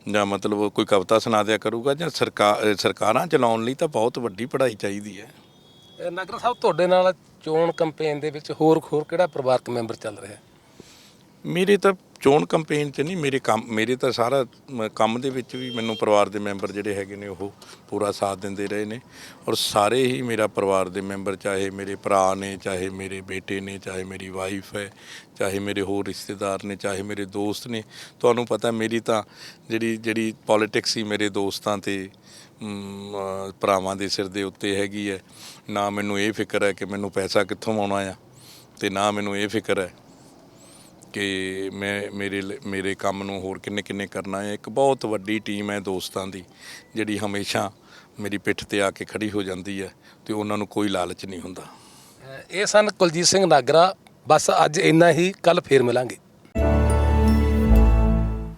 ਜਾਂ ਮਤਲਬ ਕੋਈ ਕਵਿਤਾ ਸੁਣਾ ਦਿਆ ਕਰੂਗਾ। ਜਾਂ ਸਰਕਾਰਾਂ ਚਲਾਉਣ ਲਈ ਤਾਂ ਬਹੁਤ ਵੱਡੀ ਪੜ੍ਹਾਈ ਚਾਹੀਦੀ ਹੈ। ਨਾਗਰਾ ਸਾਹਿਬ, ਤੁਹਾਡੇ ਨਾਲ ਚੋਣ ਕੰਪੇਨ ਦੇ ਵਿੱਚ ਹੋਰ ਕਿਹੜਾ ਪਰਿਵਾਰਕ ਮੈਂਬਰ ਚੱਲ ਰਿਹਾ? ਮੇਰੇ ਤਾਂ ਚੋਣ ਕੰਪੇਨ 'ਚ ਨਹੀਂ, ਮੇਰੇ ਤਾਂ ਸਾਰਾ ਕੰਮ ਦੇ ਵਿੱਚ ਵੀ ਮੈਨੂੰ ਪਰਿਵਾਰ ਦੇ ਮੈਂਬਰ ਜਿਹੜੇ ਹੈਗੇ ਨੇ ਉਹ ਪੂਰਾ ਸਾਥ ਦਿੰਦੇ ਰਹੇ ਨੇ। ਔਰ ਸਾਰੇ ਹੀ ਮੇਰਾ ਪਰਿਵਾਰ ਦੇ ਮੈਂਬਰ, ਚਾਹੇ ਮੇਰੇ ਭਰਾ ਨੇ, ਚਾਹੇ ਮੇਰੇ ਬੇਟੇ ਨੇ, ਚਾਹੇ ਮੇਰੀ ਵਾਈਫ ਹੈ, ਚਾਹੇ ਮੇਰੇ ਹੋਰ ਰਿਸ਼ਤੇਦਾਰ ਨੇ, ਚਾਹੇ ਮੇਰੇ ਦੋਸਤ ਨੇ। ਤੁਹਾਨੂੰ ਪਤਾ ਮੇਰੀ ਤਾਂ ਜਿਹੜੀ ਪੋਲੀਟਿਕਸ ਹੀ ਮੇਰੇ ਦੋਸਤਾਂ ਅਤੇ ਭਰਾਵਾਂ ਦੇ ਸਿਰ ਦੇ ਉੱਤੇ ਹੈਗੀ ਹੈ। ਨਾ ਮੈਨੂੰ ਇਹ ਫਿਕਰ ਹੈ ਕਿ ਮੈਨੂੰ ਪੈਸਾ ਕਿੱਥੋਂ ਆਉਣਾ ਆ, ਅਤੇ ਨਾ ਮੈਨੂੰ ਇਹ ਫਿਕਰ ਹੈ ਕਿ ਮੇਰੇ ਕੰਮ ਨੂੰ ਹੋਰ ਕਿੰਨੇ ਕਰਨਾ ਹੈ। ਇੱਕ ਬਹੁਤ ਵੱਡੀ ਟੀਮ ਹੈ ਦੋਸਤਾਂ ਦੀ ਜਿਹੜੀ ਹਮੇਸ਼ਾ ਮੇਰੀ ਪਿੱਠ 'ਤੇ ਆ ਕੇ ਖੜੀ ਹੋ ਜਾਂਦੀ ਹੈ, ਅਤੇ ਉਹਨਾਂ ਨੂੰ ਕੋਈ ਲਾਲਚ ਨਹੀਂ ਹੁੰਦਾ। ਇਹ ਸਨ ਕੁਲਜੀਤ ਸਿੰਘ ਨਾਗਰਾ। ਬਸ ਅੱਜ ਇੰਨਾ ਹੀ, ਕੱਲ੍ਹ ਫੇਰ ਮਿਲਾਂਗੇ।